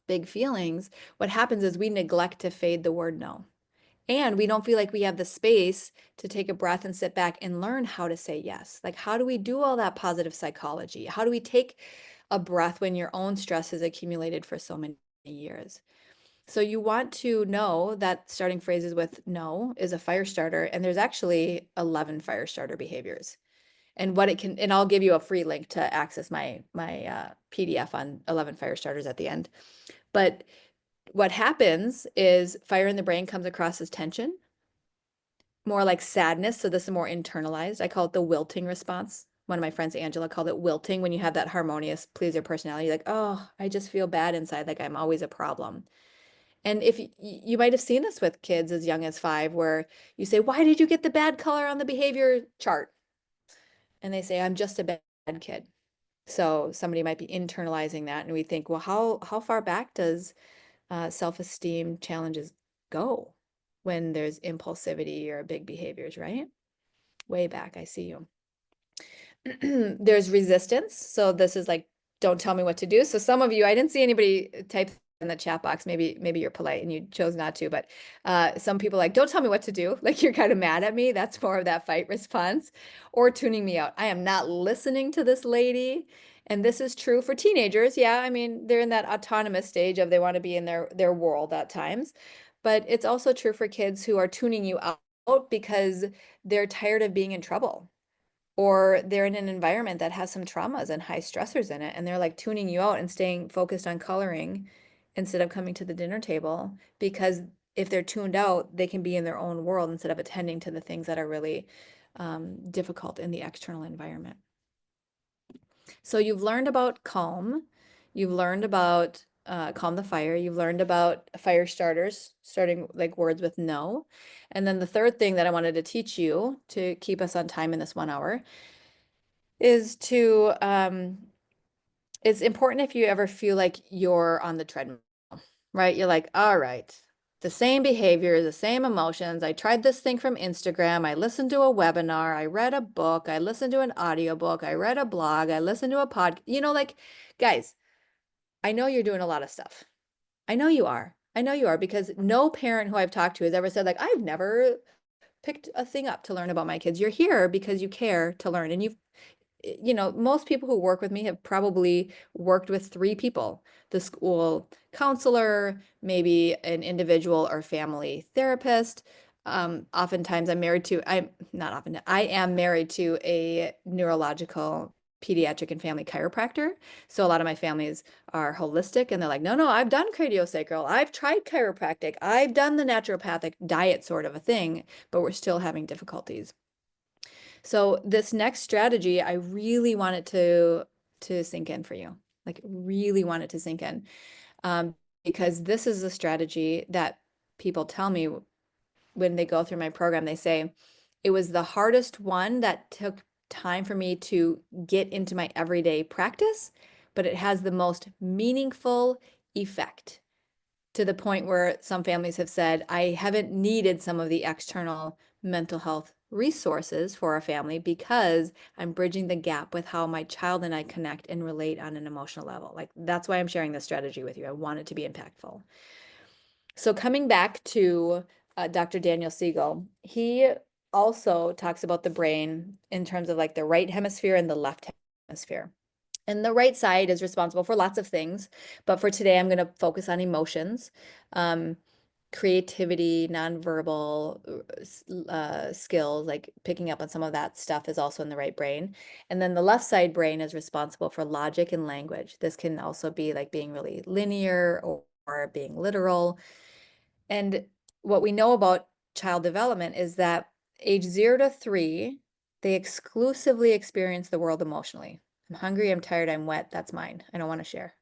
big feelings, what happens is we neglect to fade the word no. And we don't feel like we have the space to take a breath and sit back and learn how to say yes. Like, how do we do all that positive psychology? How do we take a breath when your own stress has accumulated for so many years? So you want to know that starting phrases with no is a fire starter, and there's actually 11 fire starter behaviors. And what it can, and I'll give you a free link to access my PDF on 11 fire starters at the end. But what happens is fire in the brain comes across as tension, more like sadness. So this is more internalized. I call it the wilting response. One of my friends, Angela, called it wilting when you have that harmonious pleaser personality. Like, oh, I just feel bad inside, like I'm always a problem. And if you might have seen this with kids as young as 5, where you say, why did you get the bad color on the behavior chart? And they say, I'm just a bad kid. So somebody might be internalizing that. And we think, well, how far back does self-esteem challenges go when there's impulsivity or big behaviors, right? Way back, I see you. There's resistance. So this is like, don't tell me what to do. So some of you, I didn't see anybody type in the chat box. Maybe you're polite and you chose not to, but some people like, don't tell me what to do. Like you're kind of mad at me. That's more of that fight response or tuning me out. I am not listening to this lady. And this is true for teenagers. Yeah, I mean, they're in that autonomous stage of they want to be in their world at times. But it's also true for kids who are tuning you out because they're tired of being in trouble or they're in an environment that has some traumas and high stressors in it, and they're like tuning you out and staying focused on coloring instead of coming to the dinner table because if they're tuned out, they can be in their own world instead of attending to the things that are really difficult in the external environment. So you've learned about calm, you've learned about calm the fire, you've learned about fire starters, starting like words with no. And then the third thing that I wanted to teach you to keep us on time in this 1 hour is to it's important if you ever feel like you're on the treadmill, right? You're like, all right, the same behavior, the same emotions. I tried this thing from Instagram. I listened to a webinar. I read a book. I listened to an audiobook. I read a blog. I listened to a pod. Like, guys, I know you're doing a lot of stuff. I know you are. I know you are because no parent who I've talked to has ever said, like, I've never picked a thing up to learn about my kids. You're here because you care to learn. And most people who work with me have probably worked with 3 people, the school counselor, maybe an individual or family therapist. Oftentimes I'm not often, I am married to a neurological pediatric and family chiropractor. So a lot of my families are holistic and they're like, no, I've done craniosacral. I've tried chiropractic. I've done the naturopathic diet sort of a thing, but we're still having difficulties. So this next strategy, I really want it to sink in for you. Like really want it to sink in. Because this is a strategy that people tell me when they go through my program, they say, it was the hardest one that took time for me to get into my everyday practice, but it has the most meaningful effect to the point where some families have said, I haven't needed some of the external mental health resources for our family because I'm bridging the gap with how my child and I connect and relate on an emotional level. Like that's why I'm sharing this strategy with you. I want it to be impactful. So coming back to Dr. Daniel Siegel, he also talks about the brain in terms of like the right hemisphere and the left hemisphere. And the right side is responsible for lots of things, but for today, I'm going to focus on emotions, creativity, nonverbal skills, like picking up on some of that stuff is also in the right brain. And then the left side brain is responsible for logic and language. This can also be like being really linear or being literal. And what we know about child development is that age 0 to 3, they exclusively experience the world emotionally. I'm hungry, I'm tired, I'm wet, that's mine. I don't want to share.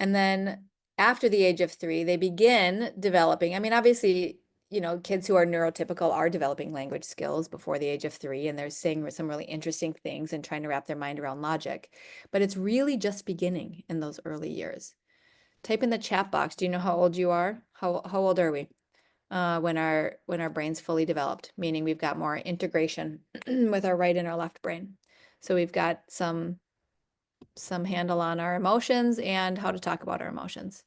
And then after the age of 3, they begin developing. I mean, obviously, kids who are neurotypical are developing language skills before the age of 3, and they're saying some really interesting things and trying to wrap their mind around logic. But it's really just beginning in those early years. Type in the chat box. Do you know how old you are? How old are we? When our brain's fully developed, meaning we've got more integration with our right and our left brain. So we've got some handle on our emotions and how to talk about our emotions.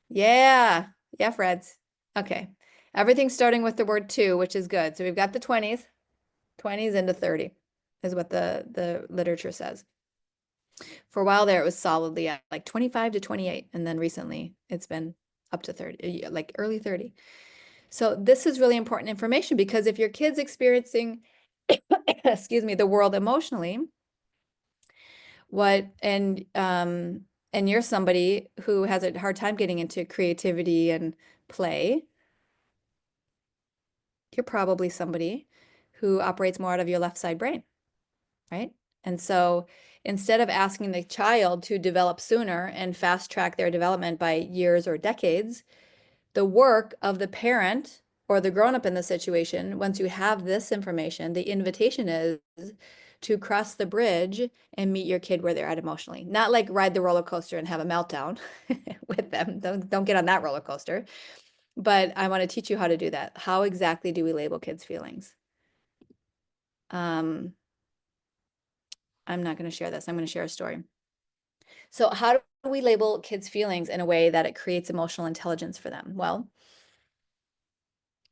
Yeah. Yeah, Freds. Okay. Everything's starting with the word 2, which is good. So we've got the 20s into 30 is what the literature says. For a while there, it was solidly at like 25 to 28. And then recently it's been up to 30, like early 30. So this is really important information because if your kid's experiencing, excuse me, the world emotionally, and you're somebody who has a hard time getting into creativity and play, you're probably somebody who operates more out of your left side brain, right? And so instead of asking the child to develop sooner and fast track their development by years or decades, the work of the parent or the grown-up in the situation, once you have this information, the invitation is to cross the bridge and meet your kid where they're at emotionally. Not like ride the roller coaster and have a meltdown with them. Don't get on that roller coaster. But I want to teach you how to do that. How exactly do we label kids' feelings? I'm not going to share this. I'm going to share a story. So how do do we label kids' feelings in a way that it creates emotional intelligence for them? Well,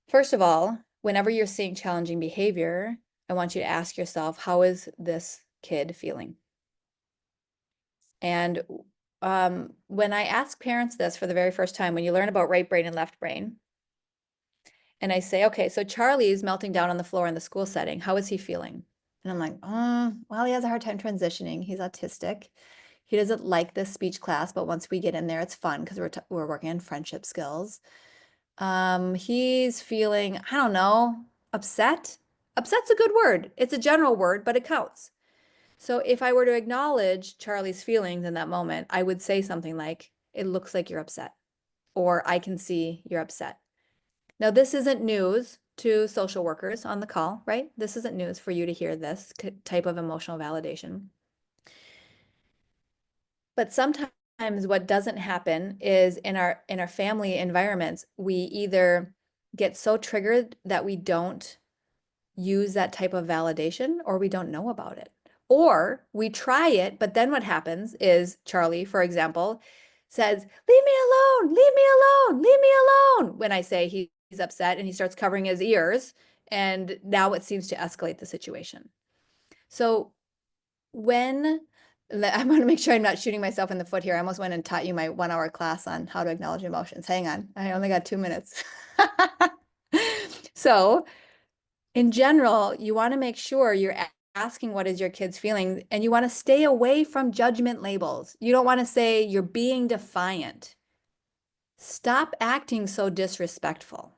first of all, whenever you're seeing challenging behavior, I want you to ask yourself, how is this kid feeling? And when I ask parents this for the very first time, when you learn about right brain and left brain, and I say, okay, so Charlie's melting down on the floor in the school setting. How is he feeling? And I'm like, well, he has a hard time transitioning. He's autistic. He doesn't like this speech class, but once we get in there, it's fun because we're working on friendship skills. He's feeling, I don't know, upset. Upset's a good word. It's a general word, but it counts. So if I were to acknowledge Charlie's feelings in that moment, I would say something like, it looks like you're upset, or I can see you're upset. Now, this isn't news to social workers on the call, right? This isn't news for you to hear this type of emotional validation. But sometimes what doesn't happen is in our family environments, we either get so triggered that we don't use that type of validation or we don't know about it. Or we try it, but then what happens is Charlie, for example, says, leave me alone, leave me alone, leave me alone. When I say he's upset and he starts covering his ears, and now it seems to escalate the situation. So when I want to make sure I'm not shooting myself in the foot here. I almost went and taught you my 1 hour class on how to acknowledge emotions. Hang on, I only got 2 minutes. So in general, you want to make sure you're asking what is your kid's feeling, and you want to stay away from judgment labels. You don't want to say you're being defiant. Stop acting so disrespectful.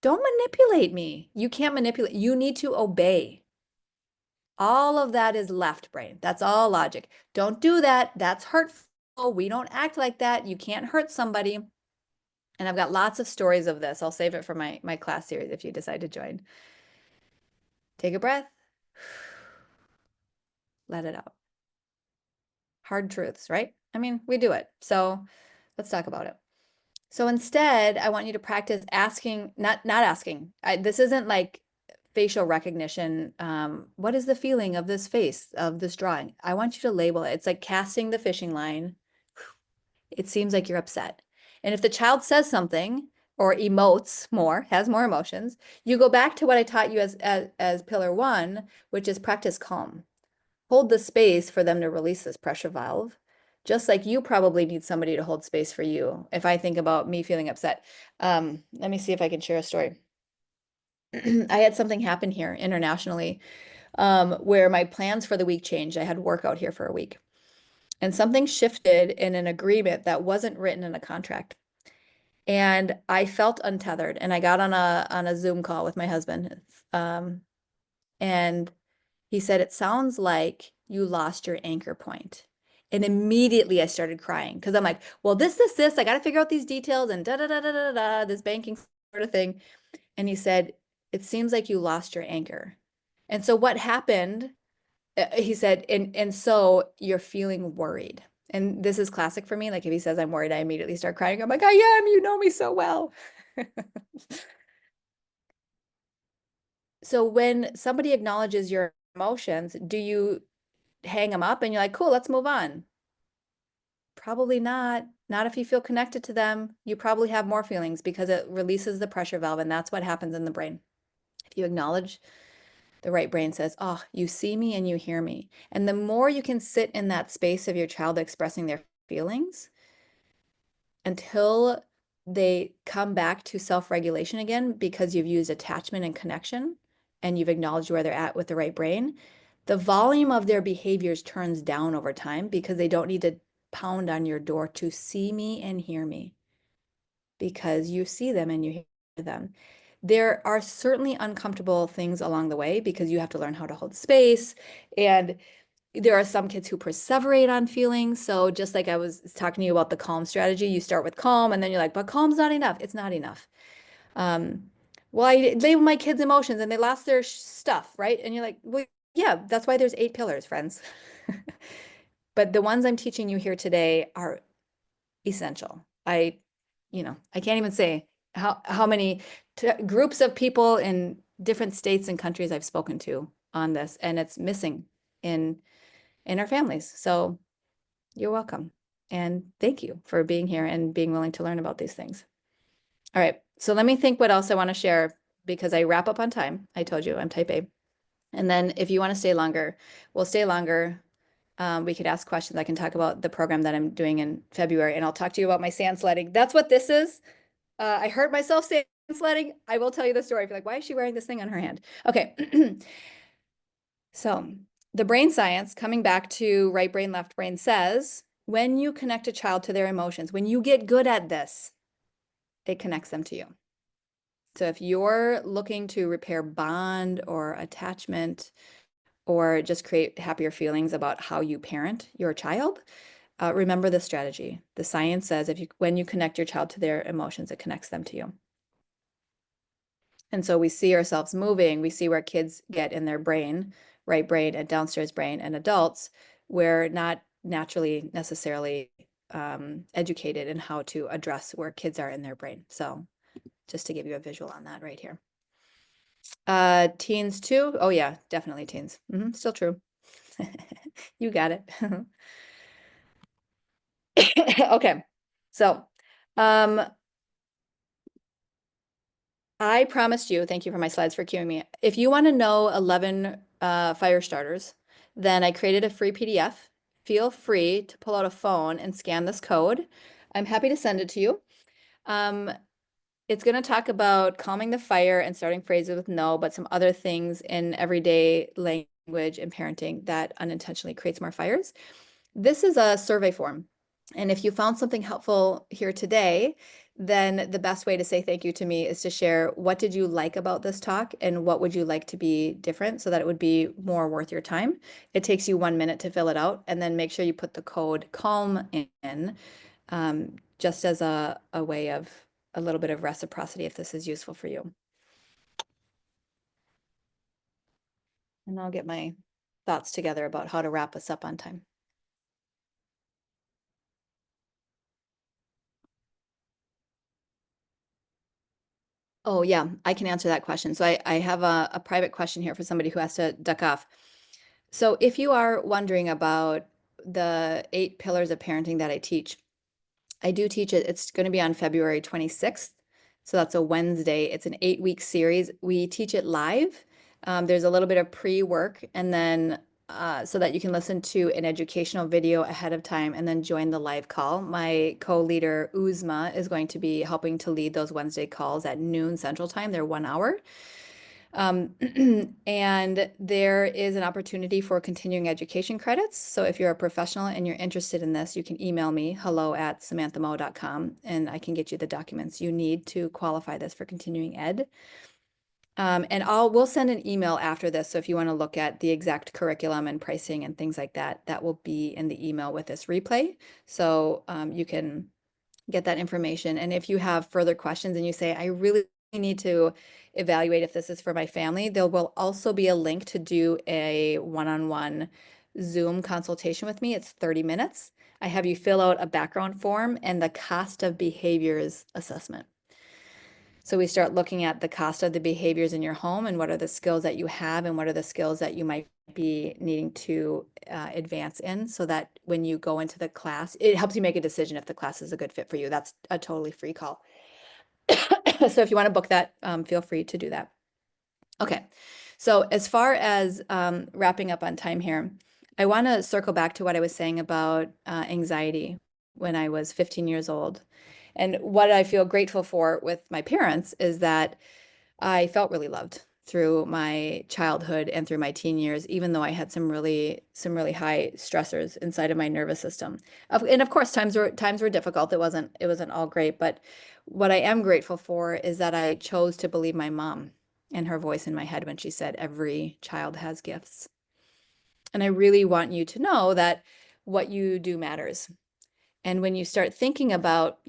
Don't manipulate me. You can't manipulate. You need to obey. All of that is left brain. That's all logic. Don't do that. That's hurtful. We don't act like that. You can't hurt somebody. And I've got lots of stories of this. I'll save it for my class series if you decide to join. Take a breath. Let it out. Hard truths, right? I mean, we do it. So let's talk about it. So instead, I want you to practice asking, not asking. This isn't like facial recognition. What is the feeling of this face, of this drawing? I want you to label it. It's like casting the fishing line. It seems like you're upset. And if the child says something or emotes more, has more emotions, you go back to what I taught you as pillar 1, which is practice calm. Hold the space for them to release this pressure valve, just like you probably need somebody to hold space for you. If I think about me feeling upset, let me see if I can share a story. I had something happen here internationally where my plans for the week changed. I had work out here for a week, and something shifted in an agreement that wasn't written in a contract. And I felt untethered, and I got on a Zoom call with my husband, and he said, it sounds like you lost your anchor point. And immediately I started crying because I'm like, well, this, I got to figure out these details and da da da da da da, this banking sort of thing. And he said, it seems like you lost your anchor. And so what happened, he said, and so you're feeling worried. And this is classic for me. Like if he says I'm worried, I immediately start crying. I'm like, I am, you know me so well. So when somebody acknowledges your emotions, do you hang them up and you're like, cool, let's move on? Probably not. Not if you feel connected to them. You probably have more feelings because it releases the pressure valve, and that's what happens in the brain. If you acknowledge, the right brain says, oh, you see me and you hear me. And the more you can sit in that space of your child expressing their feelings until they come back to self-regulation again because you've used attachment and connection and you've acknowledged where they're at with the right brain, the volume of their behaviors turns down over time because they don't need to pound on your door to see me and hear me because you see them and you hear them. There are certainly uncomfortable things along the way because you have to learn how to hold space, and there are some kids who perseverate on feelings. So just like I was talking to you about the calm strategy, you start with calm and then you're like, but calm's not enough. It's not enough. Well, I label my kids' emotions and they lost their stuff, right? And you're like, well, yeah, that's why there's 8 pillars, friends. But the ones I'm teaching you here today are essential. I can't even say how many groups of people in different states and countries I've spoken to on this, and it's missing in our families. So you're welcome. And thank you for being here and being willing to learn about these things. All right, so let me think what else I want to share because I wrap up on time. I told you I'm type A. And then if you want to stay longer, we'll stay longer. We could ask questions. I can talk about the program that I'm doing in February, and I'll talk to you about my sand sledding. That's what this is. I hurt myself sand sledding. I will tell you the story. If you're like, why is she wearing this thing on her hand? Okay. So the brain science, coming back to right brain, left brain, says when you connect a child to their emotions, when you get good at this, it connects them to you. So if you're looking to repair bond or attachment or just create happier feelings about how you parent your child, remember this strategy. The science says when you connect your child to their emotions, it connects them to you. And so we see ourselves moving, we see where kids get in their brain, right brain and downstairs brain, and adults, we're not naturally necessarily educated in how to address where kids are in their brain. So just to give you a visual on that right here. Teens too? Oh yeah, definitely teens. Still true. You got it. Okay, so I promised you, thank you for my slides for cueing me. If you want to know 11 fire starters, then I created a free PDF. Feel free to pull out a phone and scan this code. I'm happy to send it to you. It's going to talk about calming the fire and starting phrases with no, but some other things in everyday language and parenting that unintentionally creates more fires. This is a survey form. And if you found something helpful here today, then the best way to say thank you to me is to share what did you like about this talk and what would you like to be different so that it would be more worth your time. It takes you 1 minute to fill it out, and then make sure you put the code CALM in just as a way of a little bit of reciprocity if this is useful for you. And I'll get my thoughts together about how to wrap us up on time. Oh, yeah, I can answer that question. So I have a private question here for somebody who has to duck off. So if you are wondering about the 8 pillars of parenting that I teach, I do teach it. It's going to be on February 26th. So that's a Wednesday. It's an 8-week series. We teach it live. There's a little bit of pre-work, and then so that you can listen to an educational video ahead of time and then join the live call. My co-leader, Uzma, is going to be helping to lead those Wednesday calls at noon Central Time. They're 1 hour. And there is an opportunity for continuing education credits. So if you're a professional and you're interested in this, you can email me, hello@samanthamoe.com, and I can get you the documents you need to qualify this for continuing ed. And we'll send an email after this. So if you want to look at the exact curriculum and pricing and things like that, that will be in the email with this replay. So you can get that information. And if you have further questions and you say, I really need to evaluate if this is for my family, there will also be a link to do a one-on-one Zoom consultation with me. It's 30 minutes. I have you fill out a background form and the cost of behaviors assessment. So we start looking at the cost of the behaviors in your home and what are the skills that you have and what are the skills that you might be needing to advance in so that when you go into the class, it helps you make a decision if the class is a good fit for you. That's a totally free call. So if you want to book that, feel free to do that. Okay, so as far as wrapping up on time here, I want to circle back to what I was saying about anxiety when I was 15 years old. And what I feel grateful for with my parents is that I felt really loved through my childhood and through my teen years, even though I had some really high stressors inside of my nervous system. And of course, times were difficult. It wasn't all great, but what I am grateful for is that I chose to believe my mom and her voice in my head when she said, every child has gifts. And I really want you to know that what you do matters. And when you start thinking about,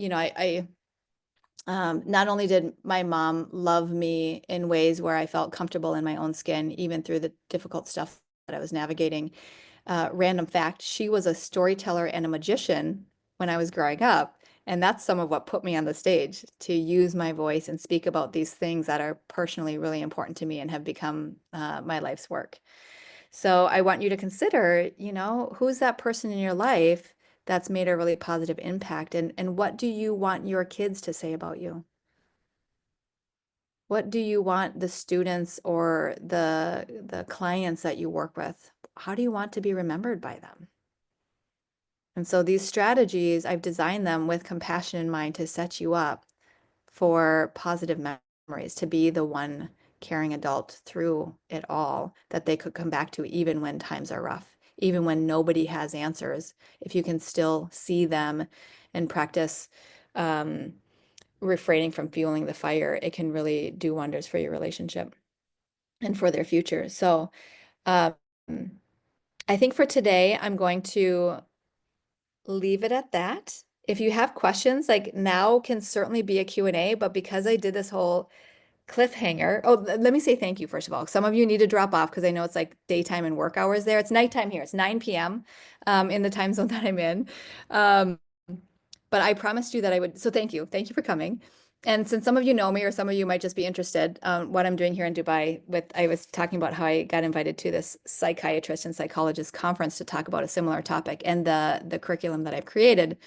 not only did my mom love me in ways where I felt comfortable in my own skin, even through the difficult stuff that I was navigating. Random fact, she was a storyteller and a magician when I was growing up. And that's some of what put me on the stage to use my voice and speak about these things that are personally really important to me and have become my life's work. So I want you to consider, who's that person in your life that's made a really positive impact? And what do you want your kids to say about you? What do you want the students or the clients that you work with? How do you want to be remembered by them? And so these strategies, I've designed them with compassion in mind to set you up for positive memories, to be the one caring adult through it all that they could come back to even when times are rough, even when nobody has answers. If you can still see them and practice refraining from fueling the fire, it can really do wonders for your relationship and for their future. So um, I think for today, I'm going to leave it at that. If you have questions, like now can certainly be a Q&A, but because I did this whole cliffhanger. Oh, let me say thank you, first of all. Some of you need to drop off because I know it's like daytime and work hours there. It's nighttime here. It's 9 p.m. In the time zone that I'm in. Um, but I promised you that I would. So thank you. Thank you for coming. And since some of you know me, or some of you might just be interested, what I'm doing here in Dubai I was talking about how I got invited to this psychiatrist and psychologist conference to talk about a similar topic and the curriculum that I've created.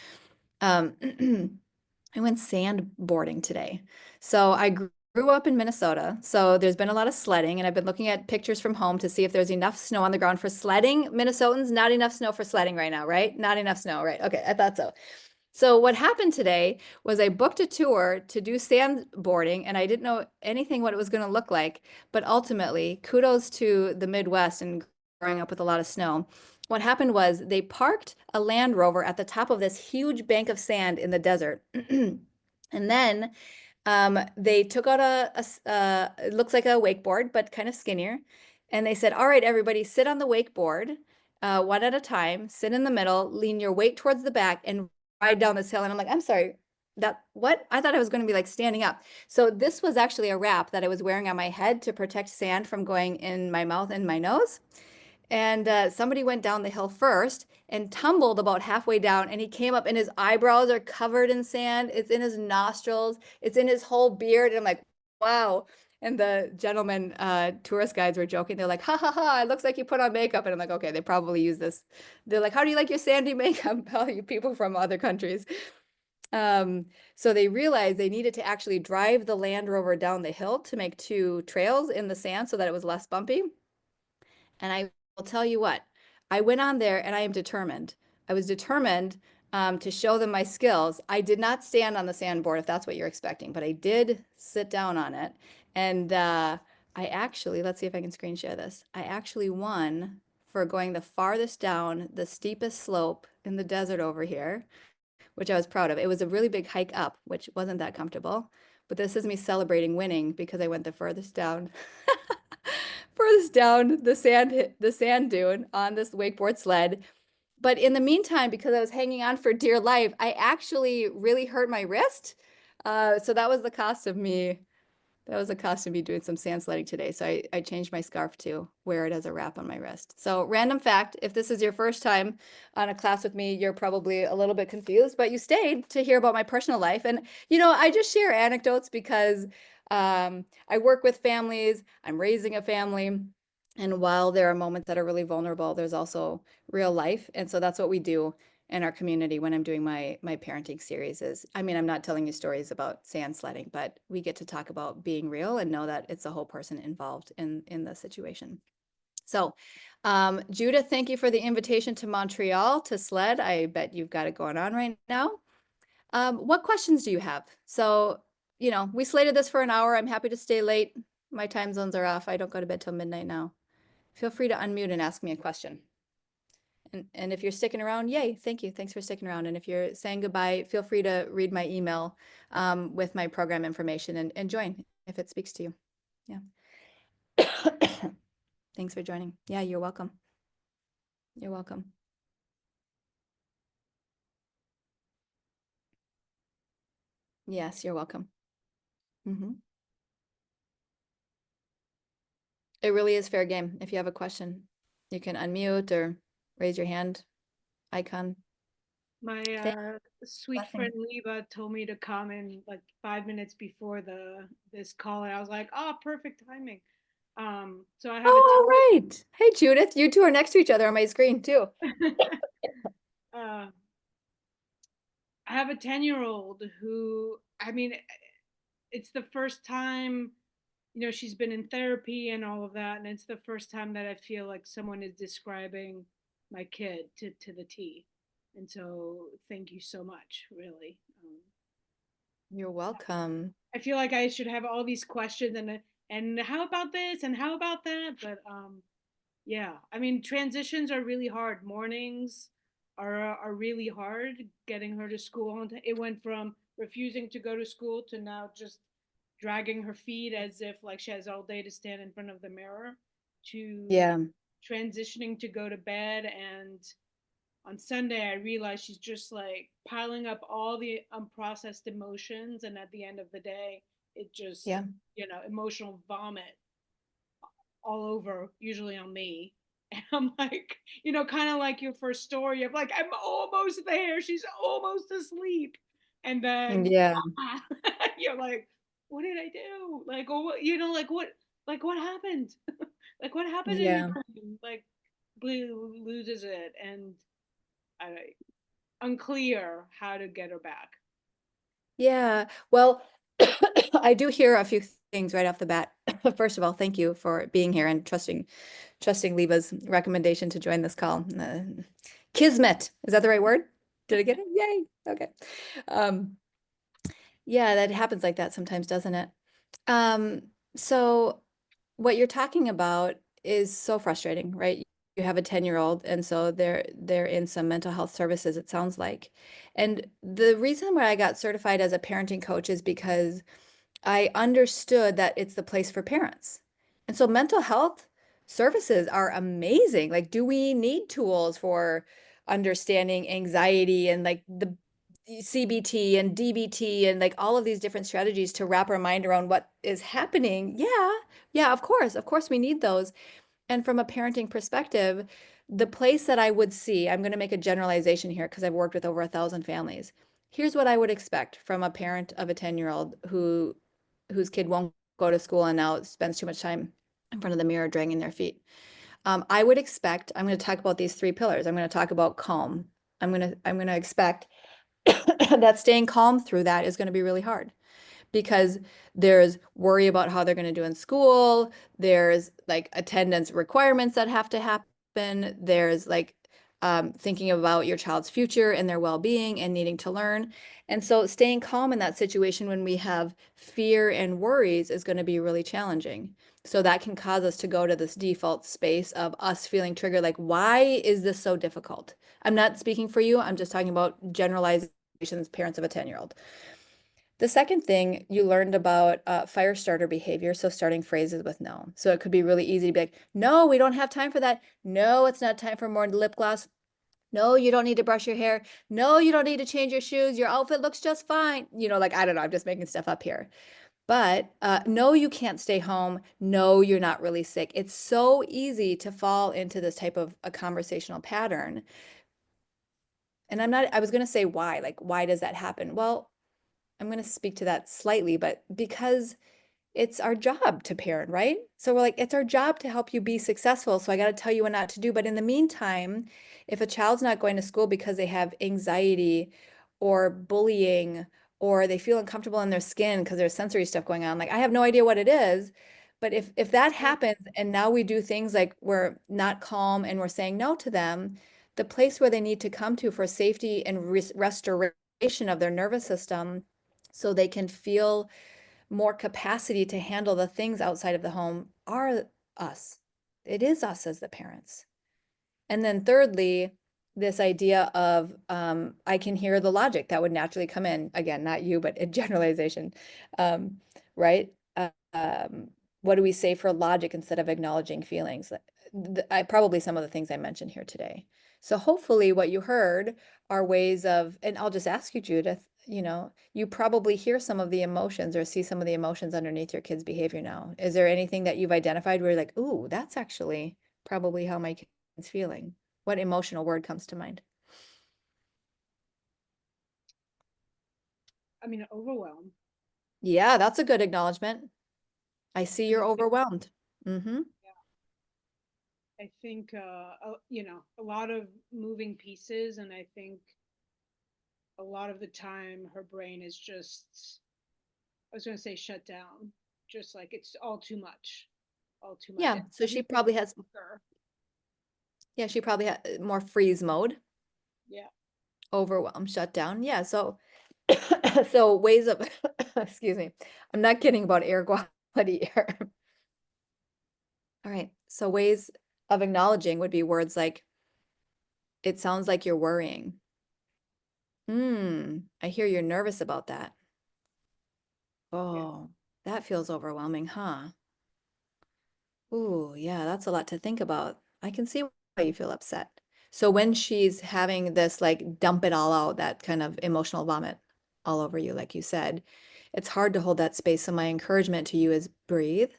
Um, I went sandboarding today. So I grew up in Minnesota. So there's been a lot of sledding, and I've been looking at pictures from home to see if there's enough snow on the ground for sledding. Minnesotans, not enough snow for sledding right now, right? Not enough snow, right? Okay, I thought so. So what happened today was I booked a tour to do sandboarding, and I didn't know anything what it was going to look like. But ultimately, kudos to the Midwest and growing up with a lot of snow. What happened was they parked a Land Rover at the top of this huge bank of sand in the desert. And then they took out it looks like a wakeboard, but kind of skinnier. And they said, all right, everybody, sit on the wakeboard, one at a time, sit in the middle, lean your weight towards the back, and ride down this hill. And I'm like, I'm sorry, what? I thought I was going to be like standing up. So this was actually a wrap that I was wearing on my head to protect sand from going in my mouth and my nose. And somebody went down the hill first and tumbled about halfway down, and he came up, and his eyebrows are covered in sand. It's in his nostrils, it's in his whole beard. And I'm like, wow. And the gentlemen, tourist guides were joking. They're like, ha ha ha, it looks like you put on makeup. And I'm like, okay, they probably use this. They're like, how do you like your sandy makeup? All you people from other countries. So they realized they needed to actually drive the Land Rover down the hill to make two trails in the sand so that it was less bumpy. And I will tell you what, I went on there and I am determined. I was determined to show them my skills. I did not stand on the sandboard if that's what you're expecting, but I did sit down on it. And I actually, let's see if I can screen share this. I actually won for going the farthest down the steepest slope in the desert over here, which I was proud of. It was a really big hike up, which wasn't that comfortable. But this is me celebrating winning because I went the furthest down. Furthest down the sand dune on this wakeboard sled. But in the meantime, because I was hanging on for dear life, I actually really hurt my wrist. So that was the cost of me. That was the cost of me doing some sand sledding today. So I changed my scarf to wear it as a wrap on my wrist. So random fact, if this is your first time on a class with me, you're probably a little bit confused, but you stayed to hear about my personal life. And, I just share anecdotes because I work with families, I'm raising a family. And while there are moments that are really vulnerable, there's also real life. And so that's what we do in our community when I'm doing my parenting series is, I mean, I'm not telling you stories about sand sledding, but we get to talk about being real and know that it's a whole person involved in the situation. So, Judith, thank you for the invitation to Montreal to sled. I bet you've got it going on right now. What questions do you have? So, we slated this for an hour. I'm happy to stay late. My time zones are off. I don't go to bed till midnight now. Feel free to unmute and ask me a question. And if you're sticking around, yay, thank you. Thanks for sticking around. And if you're saying goodbye, feel free to read my email with my program information and join if it speaks to you. Yeah. Thanks for joining. Yeah, you're welcome. You're welcome. Yes, you're welcome. It really is fair game. If you have a question, you can unmute or raise your hand icon. My Thank sweet blessings. friend Leva told me to come in like 5 minutes before the this call, and I was like, "Oh, perfect timing." So I have a Oh, all right. Hey, Judith, you two are next to each other on my screen too. I have a 10-year-old who, I mean, it's the first time, she's been in therapy and all of that, and it's the first time that I feel like someone is describing my kid to the T. And so, thank you so much, really. You're welcome. I feel like I should have all these questions and how about this and how about that, but yeah, I mean, transitions are really hard. Mornings are really hard. Getting her to school, and it went from refusing to go to school to now just dragging her feet as if like she has all day to stand in front of the mirror, to Yeah. transitioning to go to bed. And on Sunday I realized she's just like piling up all the unprocessed emotions, and at the end of the day it just, Yeah. emotional vomit all over, usually on me. And I'm like, kind of like your first story of like, I'm almost there. She's almost asleep. And then Yeah. you're like, what did I do? Like, oh, like what happened? Like, what happened in your Yeah. brain? Like, loses it. And I, unclear how to get her back. Yeah. Well, I do hear a few things right off the bat. First of all, thank you for being here and trusting Leva's recommendation to join this call. Kismet, is that the right word? Did I get it? Yay. Okay. Um, yeah, that happens like that sometimes, doesn't it? Um, so what you're talking about is so frustrating, right? You have a 10-year-old, and so they're in some mental health services, it sounds like. And the reason why I got certified as a parenting coach is because I understood that it's the place for parents. And so mental health services are amazing. Like, do we need tools for understanding anxiety and like the CBT and DBT and like all of these different strategies to wrap our mind around what is happening? Yeah. Yeah, of course. Of course we need those. And from a parenting perspective, the place that I would see, I'm going to make a generalization here because I've worked with over 1,000 families. Here's what I would expect from a parent of a 10-year-old whose kid won't go to school and now spends too much time in front of the mirror dragging their feet. I would expect, I'm going to talk about these three pillars. I'm going to talk about calm. I'm going to expect that staying calm through that is going to be really hard because there's worry about how they're going to do in school. There's like attendance requirements that have to happen. There's like thinking about your child's future and their well-being and needing to learn. And so staying calm in that situation when we have fear and worries is going to be really challenging. So that can cause us to go to this default space of us feeling triggered, like, why is this so difficult? I'm not speaking for you. I'm just talking about generalizations, parents of a 10-year-old. The second thing you learned about fire starter behavior, so starting phrases with no. So it could be really easy to be like, no, we don't have time for that. No, it's not time for more lip gloss. No, you don't need to brush your hair. No, you don't need to change your shoes. Your outfit looks just fine. Like, I don't know, I'm just making stuff up here. But no, you can't stay home. No, you're not really sick. It's so easy to fall into this type of a conversational pattern. And I was going to say why, like, why does that happen? Well, I'm going to speak to that slightly, but because it's our job to parent, right? So we're like, it's our job to help you be successful. So I got to tell you what not to do. But in the meantime, if a child's not going to school because they have anxiety or bullying or they feel uncomfortable in their skin because there's sensory stuff going on, like I have no idea what it is. But if that happens and now we do things like we're not calm and we're saying no to them, the place where they need to come to for safety and restoration of their nervous system so they can feel more capacity to handle the things outside of the home are us. It is us as the parents. And then thirdly, this idea of I can hear the logic that would naturally come in. Again, not you, but a generalization, right? Um, what do we say for logic instead of acknowledging feelings? Probably some of the things I mentioned here today. So hopefully what you heard are ways of, and I'll just ask you, Judith, you probably hear some of the emotions or see some of the emotions underneath your kid's behavior now. Is there anything that you've identified where you're like, ooh, that's actually probably how my kid's feeling? What emotional word comes to mind? I mean, overwhelmed. Yeah, that's a good acknowledgement. I see And you're overwhelmed. Mm-hmm. I think, a lot of moving pieces, and I think a lot of the time her brain is just, I was going to say shut down, just like it's all too much. Yeah, And so she everything probably has, her. yeah, she probably has more freeze mode, Yeah. overwhelm, shut down. Yeah, so so ways of excuse me. I'm not kidding about air quality here. All right. So ways of acknowledging would be words like, it sounds like you're worrying. I hear you're nervous about that. Yeah. Oh, that feels overwhelming, huh? Ooh, yeah, that's a lot to think about. I can see why you feel upset. So when she's having this like dump it all out, that kind of emotional vomit all over you, like you said, it's hard to hold that space. So my encouragement to you is breathe,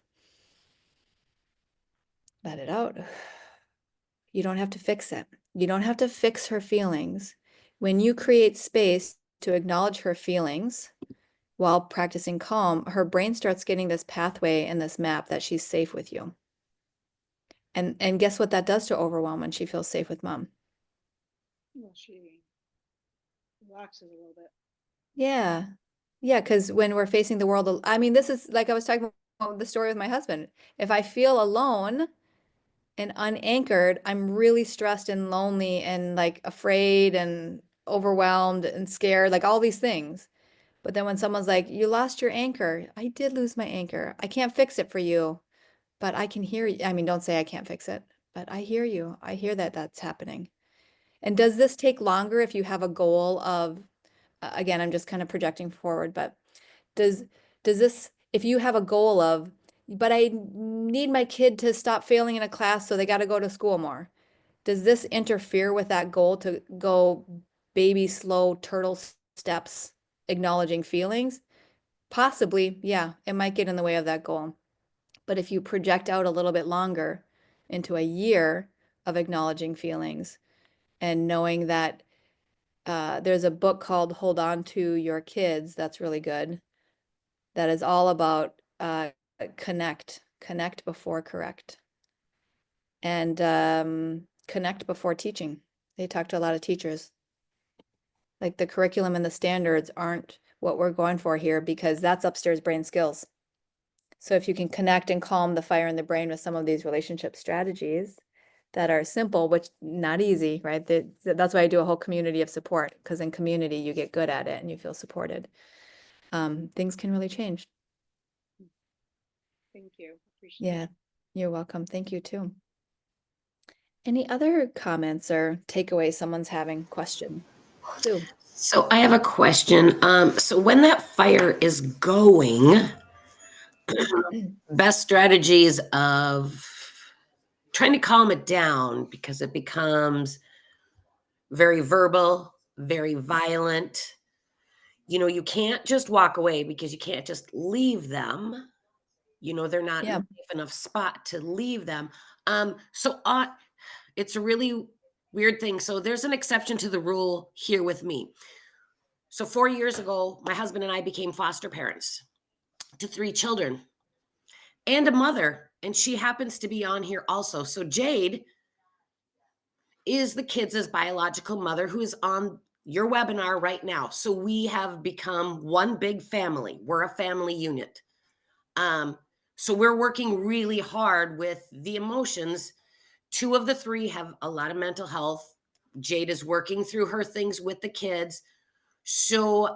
let it out. You don't have to fix it. You don't have to fix her feelings. When you create space to acknowledge her feelings while practicing calm, her brain starts getting this pathway and this map that she's safe with you. And guess what that does to overwhelm when she feels safe with mom? Well, she relaxes a little bit. Yeah. Yeah, because when we're facing the world, I mean, this is like I was talking about the story with my husband. If I feel alone and unanchored, I'm really stressed and lonely and like afraid and overwhelmed and scared, like all these things. But then when someone's like, you lost your anchor, I did lose my anchor. I can't fix it for you, but I can hear you. I mean, don't say I can't fix it, but I hear you. I hear that that's happening. And does this take longer if you have a goal of, again, I'm just kind of projecting forward, but does does this, if you have a goal of, but I need my kid to stop failing in a class, so they got to go to school more. Does this interfere with that goal to go baby slow turtle steps, acknowledging feelings? Possibly, yeah, it might get in the way of that goal. But if you project out a little bit longer into a year of acknowledging feelings and knowing that there's a book called Hold On to Your Kids that's really good, that is all about connect before correct, and connect before teaching. They talk to a lot of teachers. Like the curriculum and the standards aren't what we're going for here because that's upstairs brain skills. So if you can connect and calm the fire in the brain with some of these relationship strategies that are simple, which not easy, right? That's why I do a whole community of support, because in community you get good at it and you feel supported. Things can really change. Thank you. Appreciate it. Yeah, you're welcome. Thank you too. Any other comments or takeaways someone's having? Question. Sue. So I have a question. So when that fire is going, best strategies of trying to calm it down because it becomes very verbal, very violent. You know, you can't just walk away because you can't just leave them. You know, they're not in a Yeah. safe enough spot to leave them. So it's a really weird thing. So there's an exception to the rule here with me. So 4 years ago, my husband and I became foster parents to 3 children and a mother. And she happens to be on here also. So Jade is the kids' biological mother who is on your webinar right now. So we have become one big family. We're a family unit. Um, so we're working really hard with the emotions. 2 of the 3 have a lot of mental health. Jade is working through her things with the kids. So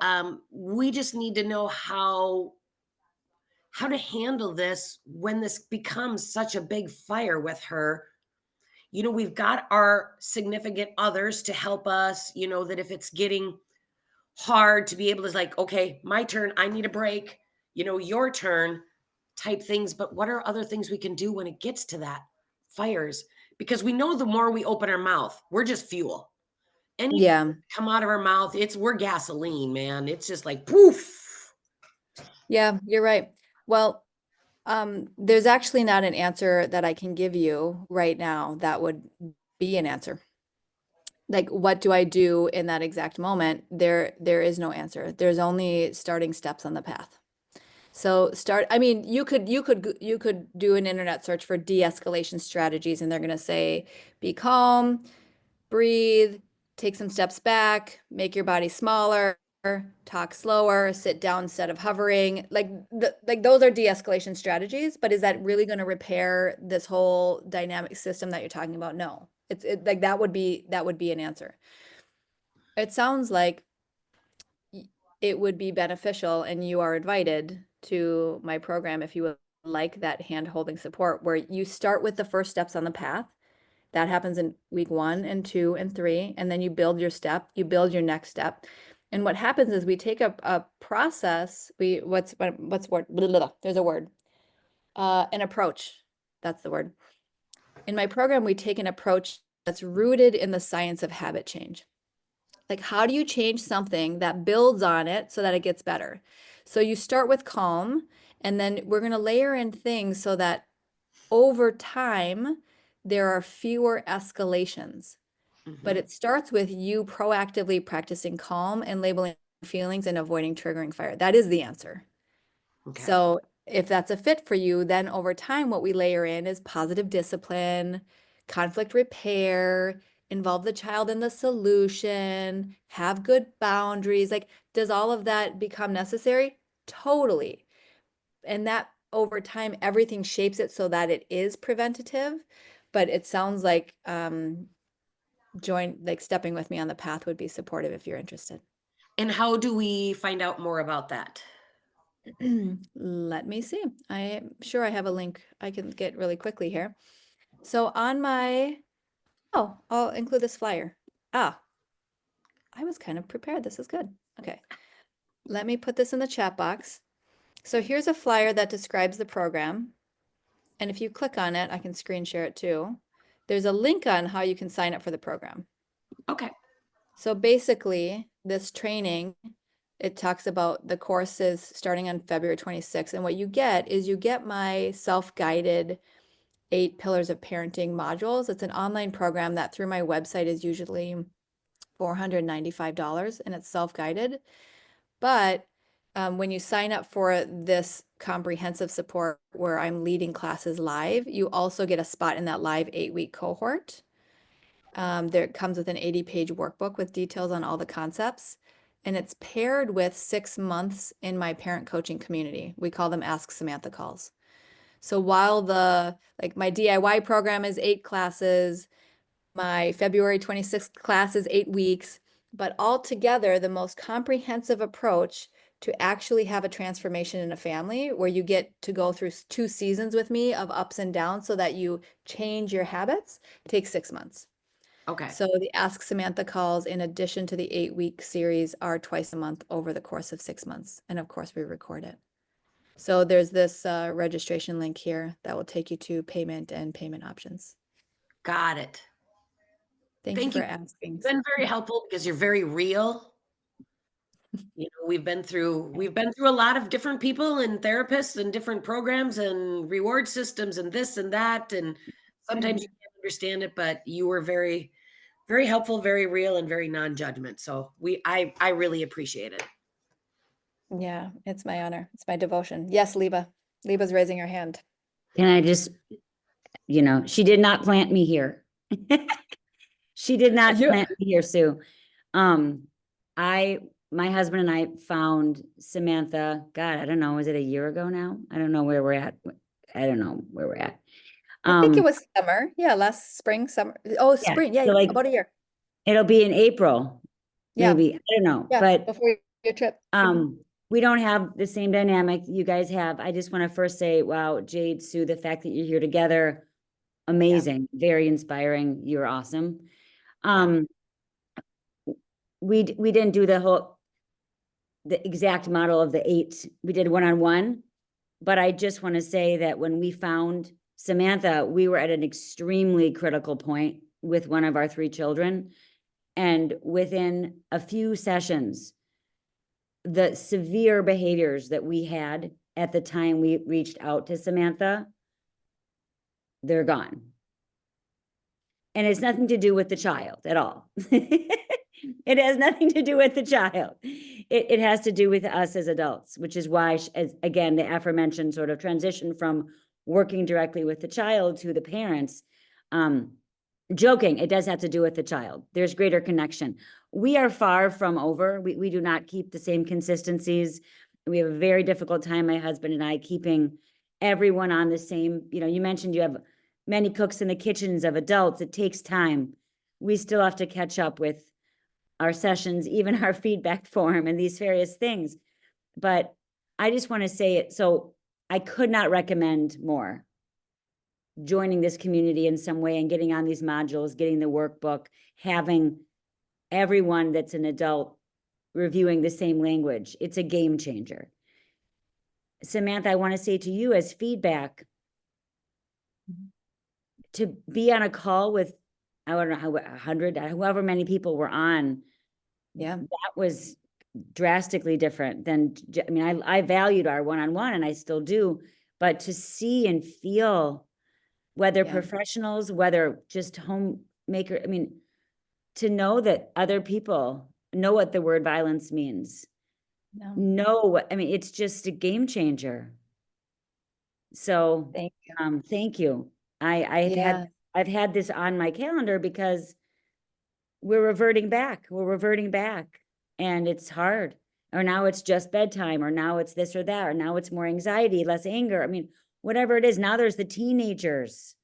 we just need to know how to handle this when this becomes such a big fire with her. You know, we've got our significant others to help us, you know, that if it's getting hard to be able to like, okay, my turn, I need a break, you know, your turn type things. But what are other things we can do when it gets to that fires? Because we know the more we open our mouth, we're just fuel. Anything Yeah. come out of our mouth, we're gasoline, man. It's just like poof. Yeah, you're right. Well, there's actually not an answer that I can give you right now that would be an answer. Like, what do I do in that exact moment? There is no answer. There's only starting steps on the path. So I mean, you could do an internet search for de-escalation strategies, and they're going to say, be calm, breathe, take some steps back, make your body smaller, talk slower, sit down instead of hovering. Like those are de-escalation strategies, but is that really going to repair this whole dynamic system that you're talking about? No. It's like that would be an answer. It sounds like it would be beneficial, and you are invited to my program if you would like that hand holding support, where you start with the first steps on the path. That happens in week 1 and 2 and 3, and then you build your step, you build your next step. And what happens is we take a process, what's word, blah, blah, blah, there's a word, an approach, that's the word. In my program, we take an approach that's rooted in the science of habit change. Like, how do you change something that builds on it so that it gets better? So you start with calm, and then we're going to layer in things so that over time, there are fewer escalations. But it starts with you proactively practicing calm and labeling feelings and avoiding triggering fire. That is the answer. Okay. So if that's a fit for you, then over time, what we layer in is positive discipline, conflict repair, involve the child in the solution, have good boundaries. Like, does all of that become necessary? Totally. And that over time, everything shapes it so that it is preventative. But it sounds like stepping with me on the path would be supportive if you're interested. And how do we find out more about that? Let me see. I am sure I have a link I can get really quickly here. So on my, oh, I'll include this flyer. Ah, I was kind of prepared. This is good. Okay. Let me put this in the chat box. So here's a flyer that describes the program. And if you click on it, I can screen share it too. There's a link on how you can sign up for the program. Okay. So basically, this training, it talks about the courses starting on February 26th. And what you get is you get my self-guided 8 pillars of parenting modules. It's an online program that through my website is usually $495, and it's self-guided. But when you sign up for this comprehensive support where I'm leading classes live, you also get a spot in that live 8-week cohort. There comes with an 80-page workbook with details on all the concepts. And it's paired with 6 months in my parent coaching community. We call them Ask Samantha calls. So while my DIY program is 8 classes, my February 26th class is 8 weeks, but altogether, the most comprehensive approach to actually have a transformation in a family where you get to go through 2 seasons with me of ups and downs so that you change your habits takes 6 months. Okay. So the Ask Samantha calls, in addition to the 8-week series, are twice a month over the course of 6 months. And of course, we record it. So there's this registration link here that will take you to payment and payment options. Got it. Thank you for asking. You've been very helpful because you're very real. You know, we've been through a lot of different people and therapists and different programs and reward systems and this and that. And sometimes you can't understand it, but you were very, very helpful, very real, and very non-judgment. So I really appreciate it. Yeah, it's my honor. It's my devotion. Yes, Liba. Liba's raising her hand. Can I just, she did not plant me here. She did not plant me here, Sue. My husband and I found Samantha, God, I don't know, was it a year ago now? I don't know where we're at. I don't know where we're at. I think it was summer. Yeah, last spring, summer. Oh, Yeah, spring. Yeah, so like, about a year. It'll be in April, Yeah. maybe. I don't know. Yeah, But before your trip. we don't have the same dynamic you guys have. I just want to first say, wow, Jade, Sue, the fact that you're here together, amazing, very inspiring. You're awesome. We didn't do the exact model of the 8. We did one-on-one, but I just want to say that when we found Samantha, we were at an extremely critical point with one of our 3 children. And within a few sessions, the severe behaviors that we had at the time we reached out to Samantha, they're gone. And it's nothing to do with the child at all. It has nothing to do with the child. It has to do with us as adults, which is why, again, the aforementioned sort of transition from working directly with the child to the parents. joking, it does have to do with the child. There's greater connection. We are far from over. We do not keep the same consistencies. We have a very difficult time, my husband and I, keeping everyone on the same, you mentioned you have many cooks in the kitchens of adults. It takes time. We still have to catch up with our sessions, even our feedback form and these various things. But I just want to say it. So I could not recommend more joining this community in some way and getting on these modules, getting the workbook, having everyone that's an adult reviewing the same language. It's a game changer. Samantha, I want to say to you as feedback, to be on a call with, I don't know how 100, however many people were on, Yeah. that was drastically different than, I mean, I valued our one-on-one and I still do, but to see and feel, whether Yeah. professionals, whether just homemaker, I mean, to know that other people know what the word violence means. No. No, I mean, it's just a game changer. So, Thank you. thank you. I've Yeah. had this on my calendar because we're reverting back. And it's hard. Or now it's just bedtime, or now it's this or that, or now it's more anxiety, less anger. I mean, whatever it is, now there's the teenagers.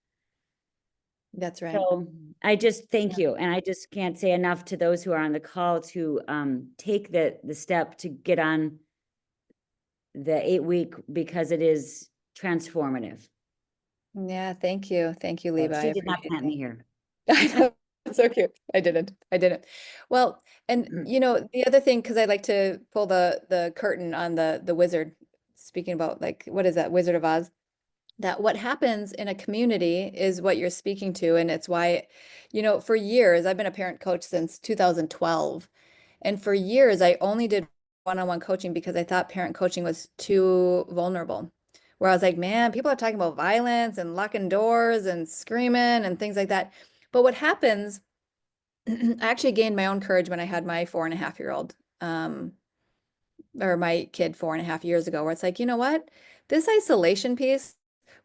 That's right. So I just thank Yeah. you. And I just can't say enough to those who are on the call to take the step to get on the 8-week, because it is transformative. Yeah. Thank you. Thank you, So Leva. I she did not appreciate plant that. me here. I know. It's so cute. I didn't. Well, and the other thing, because I like to pull the curtain on the wizard, speaking about like, what is that, Wizard of Oz? That what happens in a community is what you're speaking to. And it's why, for years, I've been a parent coach since 2012. And for years, I only did one-on-one coaching because I thought parent coaching was too vulnerable. Where I was like, man, people are talking about violence and locking doors and screaming and things like that. But what happens, I actually gained my own courage when I had my 4.5-year-old, or my kid 4.5 years ago, where it's like, you know what? This isolation piece,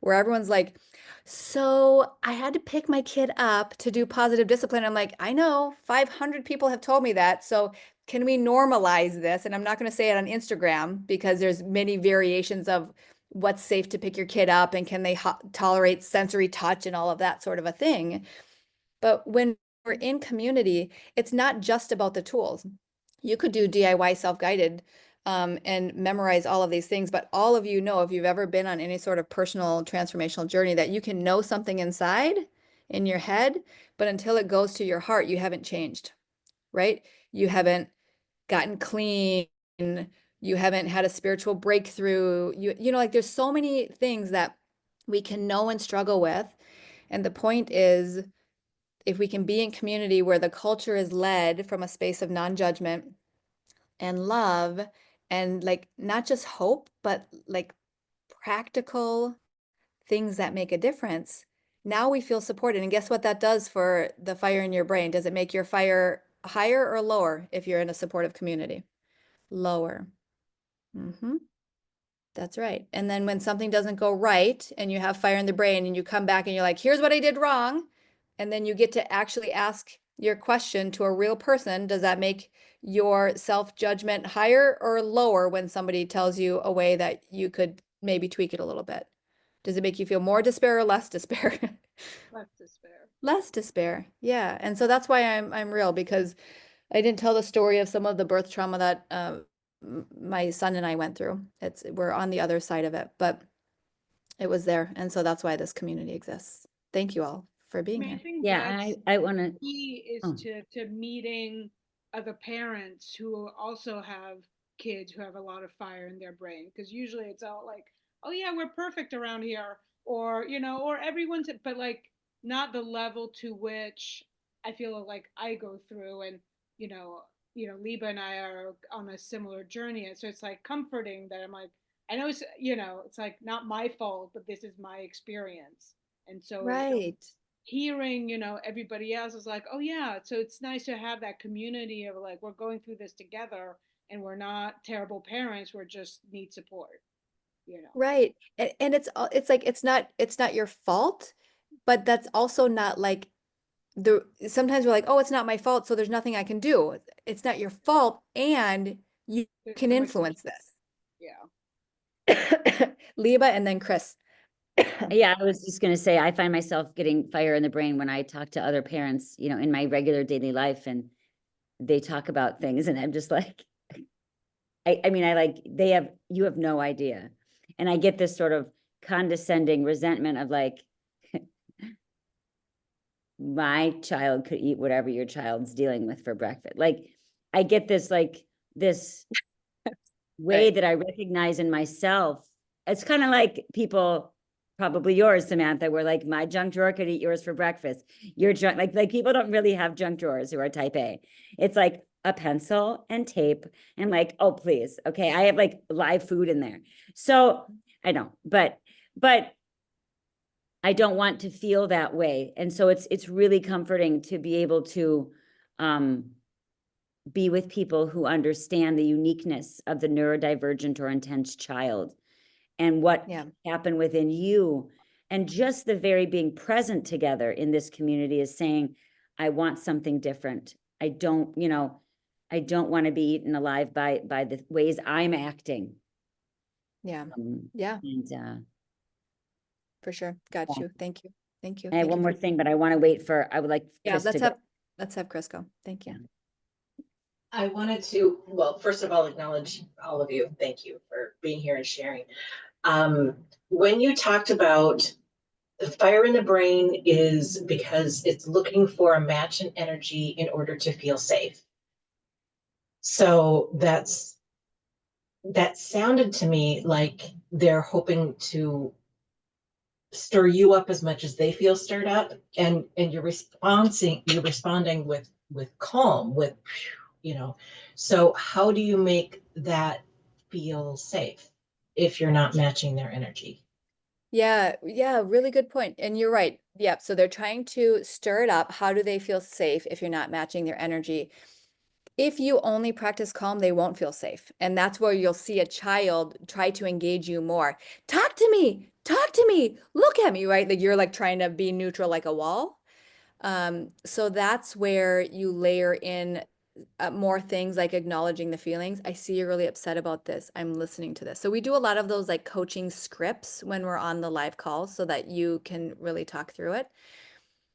where everyone's like, so I had to pick my kid up to do positive discipline. I'm like, I know 500 people have told me that. So can we normalize this? And I'm not going to say it on Instagram because there's many variations of what's safe to pick your kid up and can they tolerate sensory touch and all of that sort of a thing. But when we're in community, it's not just about the tools. You could do DIY self-guided and memorize all of these things, but all of you know, if you've ever been on any sort of personal transformational journey, that you can know something inside in your head, but until it goes to your heart, you haven't changed, right? You haven't gotten clean. You haven't had a spiritual breakthrough. Like there's so many things that we can know and struggle with. And the point is, if we can be in community where the culture is led from a space of non-judgment and love and like not just hope, but like practical things that make a difference, now we feel supported. And guess what that does for the fire in your brain? Does it make your fire higher or lower if you're in a supportive community? Lower. Mm-hmm. That's right. And then when something doesn't go right and you have fire in the brain and you come back and you're like, here's what I did wrong. And then you get to actually ask your question to a real person. Does that make your self-judgment higher or lower when somebody tells you a way that you could maybe tweak it a little bit? Does it make you feel more despair or less despair? Less despair. Less despair. Yeah. And so that's why I'm real, because I didn't tell the story of some of the birth trauma that my son and I went through. We're on the other side of it, but it was there. And so that's why this community exists. Thank you all for I being mean, I here. think Yeah, that's I want to, key is oh. to meeting other parents who also have kids who have a lot of fire in their brain, because usually it's all like, oh yeah, we're perfect around here, or or everyone's, but like not the level to which I feel like I go through. And Liba and I are on a similar journey, and so it's like comforting that I'm like, I know it's like not my fault, but this is my experience. And so Right. hearing everybody else is like, oh yeah, so it's nice to have that community of like, we're going through this together, and we're not terrible parents, we're just need support. Right. And it's like it's not your fault, but that's also not like sometimes we're like, oh, it's not my fault, so there's nothing I can do. It's not your fault, and you There's can so much influence this. Yeah. Liba and then Chris. Yeah, I was just gonna say, I find myself getting fire in the brain when I talk to other parents, you know, in my regular daily life, and they talk about things, and I'm just like, I mean, you have no idea. And I get this sort of condescending resentment of like, my child could eat whatever your child's dealing with for breakfast. Like, I get this, like, this way Right. that I recognize in myself. It's kind of like people, probably yours, Samantha, where like my junk drawer could eat yours for breakfast. Your junk, like people don't really have junk drawers who are type A. It's like a pencil and tape and like, oh, please. Okay. I have like live food in there. So I know, but I don't want to feel that way. And so it's really comforting to be able to be with people who understand the uniqueness of the neurodivergent or intense child and what Yeah. happened within you. And just the very being present together in this community is saying, I want something different. I don't, you know, I don't want to be eaten alive by the ways I'm acting. Yeah. Um, Yeah, and for sure. Got yeah. you. Thank you. Thank you. I have Thank one you more for, thing, but I want to wait for, I would like yeah, Chris to go. let's have Chris go. Thank you. I wanted to, well, first of all, acknowledge all of you. Thank you for being here and sharing. When you talked about the fire in the brain is because it's looking for a match in energy in order to feel safe. So that sounded to me like they're hoping to stir you up as much as they feel stirred up, and you're responding with calm, with, you know. So how do you make that feel safe if you're not matching their energy? Yeah, yeah, really good point. And you're right. Yeah, so they're trying to stir it up. How do they feel safe if you're not matching their energy? If you only practice calm, they won't feel safe. And that's where you'll see a child try to engage you more. Talk to me, talk to me, look at me, right? Like you're like trying to be neutral like a wall. So that's where you layer in more things like acknowledging the feelings. I see you're really upset about this. I'm listening to this. So we do a lot of those like coaching scripts when we're on the live calls so that you can really talk through it.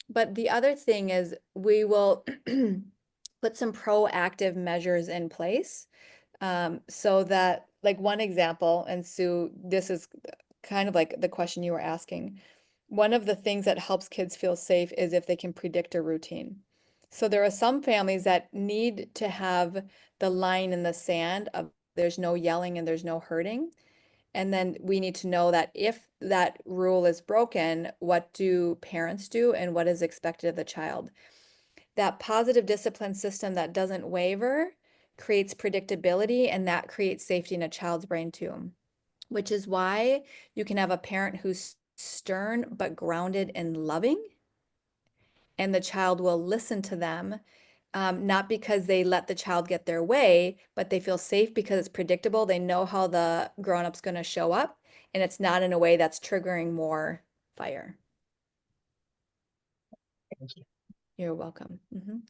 But the other thing is we will put some proactive measures in place so that, like one example, and Sue, this is kind of like the question you were asking. One of the things that helps kids feel safe is if they can predict a routine. So there are some families that need to have the line in the sand of there's no yelling and there's no hurting. And then we need to know that if that rule is broken, what do parents do and what is expected of the child? That positive discipline system that doesn't waver creates predictability, and that creates safety in a child's brain too, which is why you can have a parent who's stern but grounded and loving, and the child will listen to them, not because they let the child get their way, but they feel safe because it's predictable. They know how the grown-up's going to show up, and it's not in a way that's triggering more fire. Thank you. You're welcome.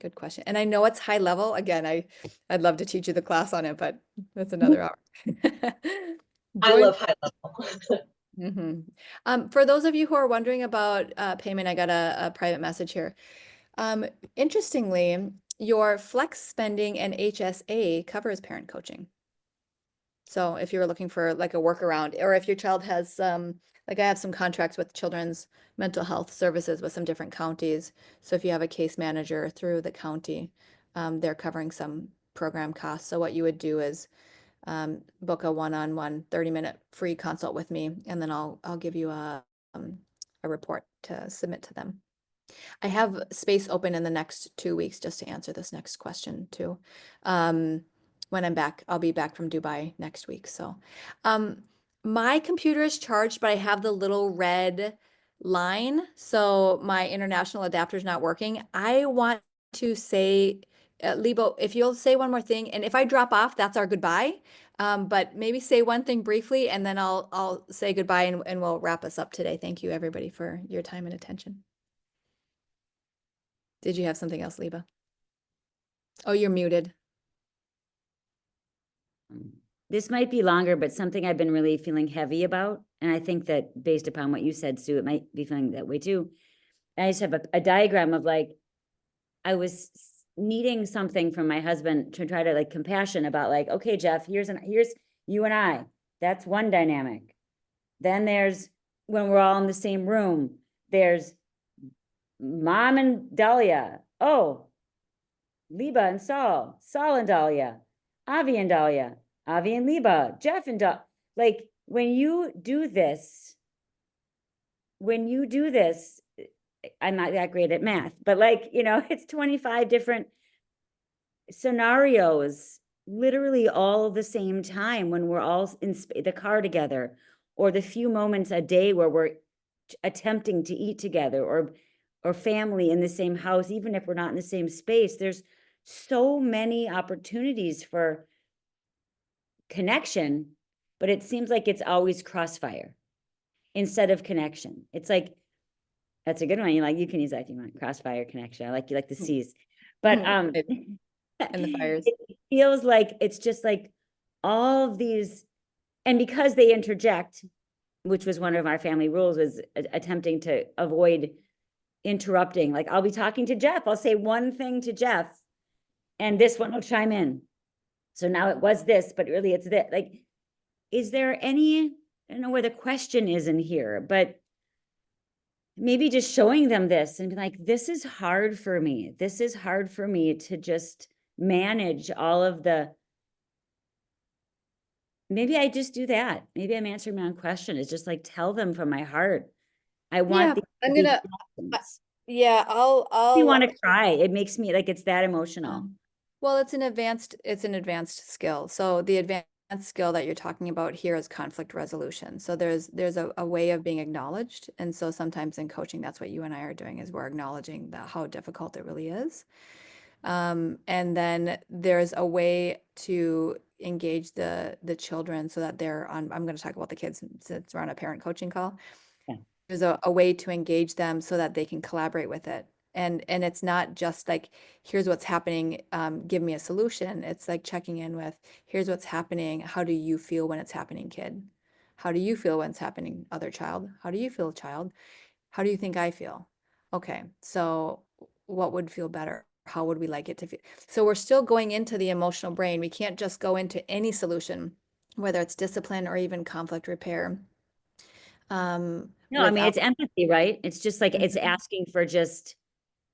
Good question. And I know it's high level. Again, I'd love to teach you the class on it, but that's another hour. I Join. love high level. For those of you who are wondering about payment, I got a private message here. Interestingly, your flex spending and HSA covers parent coaching. So if you're looking for like a workaround, or if your child has like I have some contracts with children's mental health services with some different counties. So if you have a case manager through the county, they're covering some program costs. So what you would do is book a one-on-one 30-minute free consult with me, and then I'll give you a report to submit to them. I have space open in the next 2 weeks just to answer this next question too. When I'm back, I'll be back from Dubai next week. So, my computer is charged, but I have the little red line. So my international adapter is not working. I want to say, Lebo, if you'll say one more thing, and if I drop off, that's our goodbye. But maybe say one thing briefly, and then I'll say goodbye, and we'll wrap us up today. Thank you, everybody, for your time and attention. Did you have something else, Liba? Oh, you're muted. This might be longer, but something I've been really feeling heavy about, and I think that based upon what you said, Sue, it might be feeling that way too. I just have a diagram of like, I was needing something from my husband to try to like compassion about like, okay, Jeff, here's you and I. That's one dynamic. Then there's when we're all in the same room, there's Mom and Dahlia. Oh, Liba and Saul, Saul and Dahlia, Avi and Dahlia, Avi and Liba, Jeff and Dahlia. Like when you do this, I'm not that great at math, but like, it's 25 different scenarios, literally all the same time when we're all in the car together, or the few moments a day where we're attempting to eat together, or family in the same house, even if we're not in the same space. There's so many opportunities for connection, but it seems like it's always crossfire instead of connection. It's like, that's a good one. You can use that if you want. Crossfire, connection. I like you like the C's. But And the fires. it feels like it's just like all of these, and because they interject, which was one of our family rules, was attempting to avoid interrupting. Like I'll be talking to Jeff, I'll say one thing to Jeff, and this one will chime in. So now it was this, but really it's that. Like, is there any, I don't know where the question is in here, but maybe just showing them this and be like, this is hard for me. This is hard for me to just manage all of the, maybe I just do that. Maybe I'm answering my own question. It's just like, tell them from my heart. I want Yeah, these I'm to be gonna, connections. yeah, I want to cry. It makes me like, it's that emotional. Well, it's an advanced skill. So the advanced skill that you're talking about here is conflict resolution. So there's a way of being acknowledged. And so sometimes in coaching, that's what you and I are doing, is we're acknowledging how difficult it really is. And then there's a way to engage the children so that I'm going to talk about the kids since we're on a parent coaching call. Yeah. There's a way to engage them so that they can collaborate with it. And it's not just like, here's what's happening, give me a solution. It's like checking in with, here's what's happening. How do you feel when it's happening, kid? How do you feel when it's happening, other child? How do you feel, child? How do you think I feel? Okay, so what would feel better? How would we like it to feel? So we're still going into the emotional brain. We can't just go into any solution, whether it's discipline or even conflict repair. No, I mean, it's empathy, right? It's just like, it's asking for just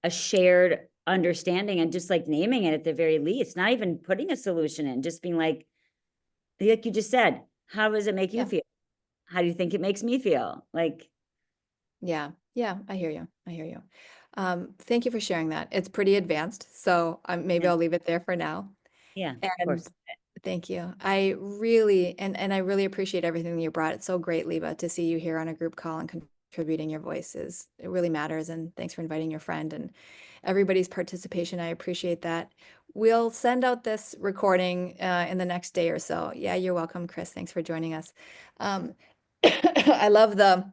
a shared understanding and just like naming it at the very least, not even putting a solution in, just being like you just said, how does it make you Yeah. feel? How do you think it makes me feel? Like, Yeah, I hear you. Thank you for sharing that. It's pretty advanced, so maybe Yeah. I'll leave it there for now. yeah, of And course. thank you. I really I really appreciate everything that you brought. It's so great, Liba, to see you here on a group call and contributing your voices. It really matters. And thanks for inviting your friend and everybody's participation. I appreciate that. We'll send out this recording in the next day or so. Yeah, you're welcome, Chris. Thanks for joining us. I love the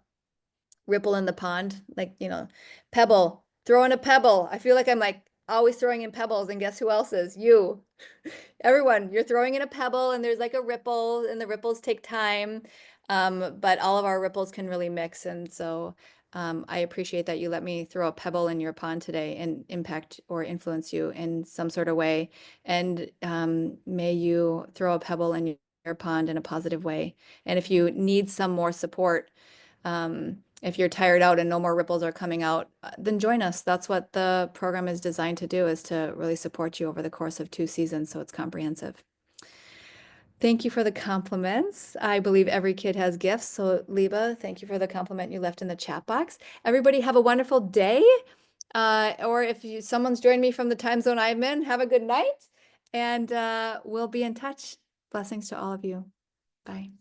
ripple in the pond, like, pebble, throw in a pebble. I feel like I'm like always throwing in pebbles, and guess who else is? You. Everyone, you're throwing in a pebble and there's like a ripple, and the ripples take time. But all of our ripples can really mix. And so I appreciate that you let me throw a pebble in your pond today and impact or influence you in some sort of way. And may you throw a pebble in your pond in a positive way. And if you need some more support, if you're tired out and no more ripples are coming out, then join us. That's what the program is designed to do, is to really support you over the course of 2 seasons, so it's comprehensive. Thank you for the compliments. I believe every kid has gifts. So Liba, thank you for the compliment you left in the chat box. Everybody have a wonderful day. Or if someone's joined me from the time zone I'm in, have a good night. And we'll be in touch. Blessings to all of you. Bye.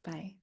Bye.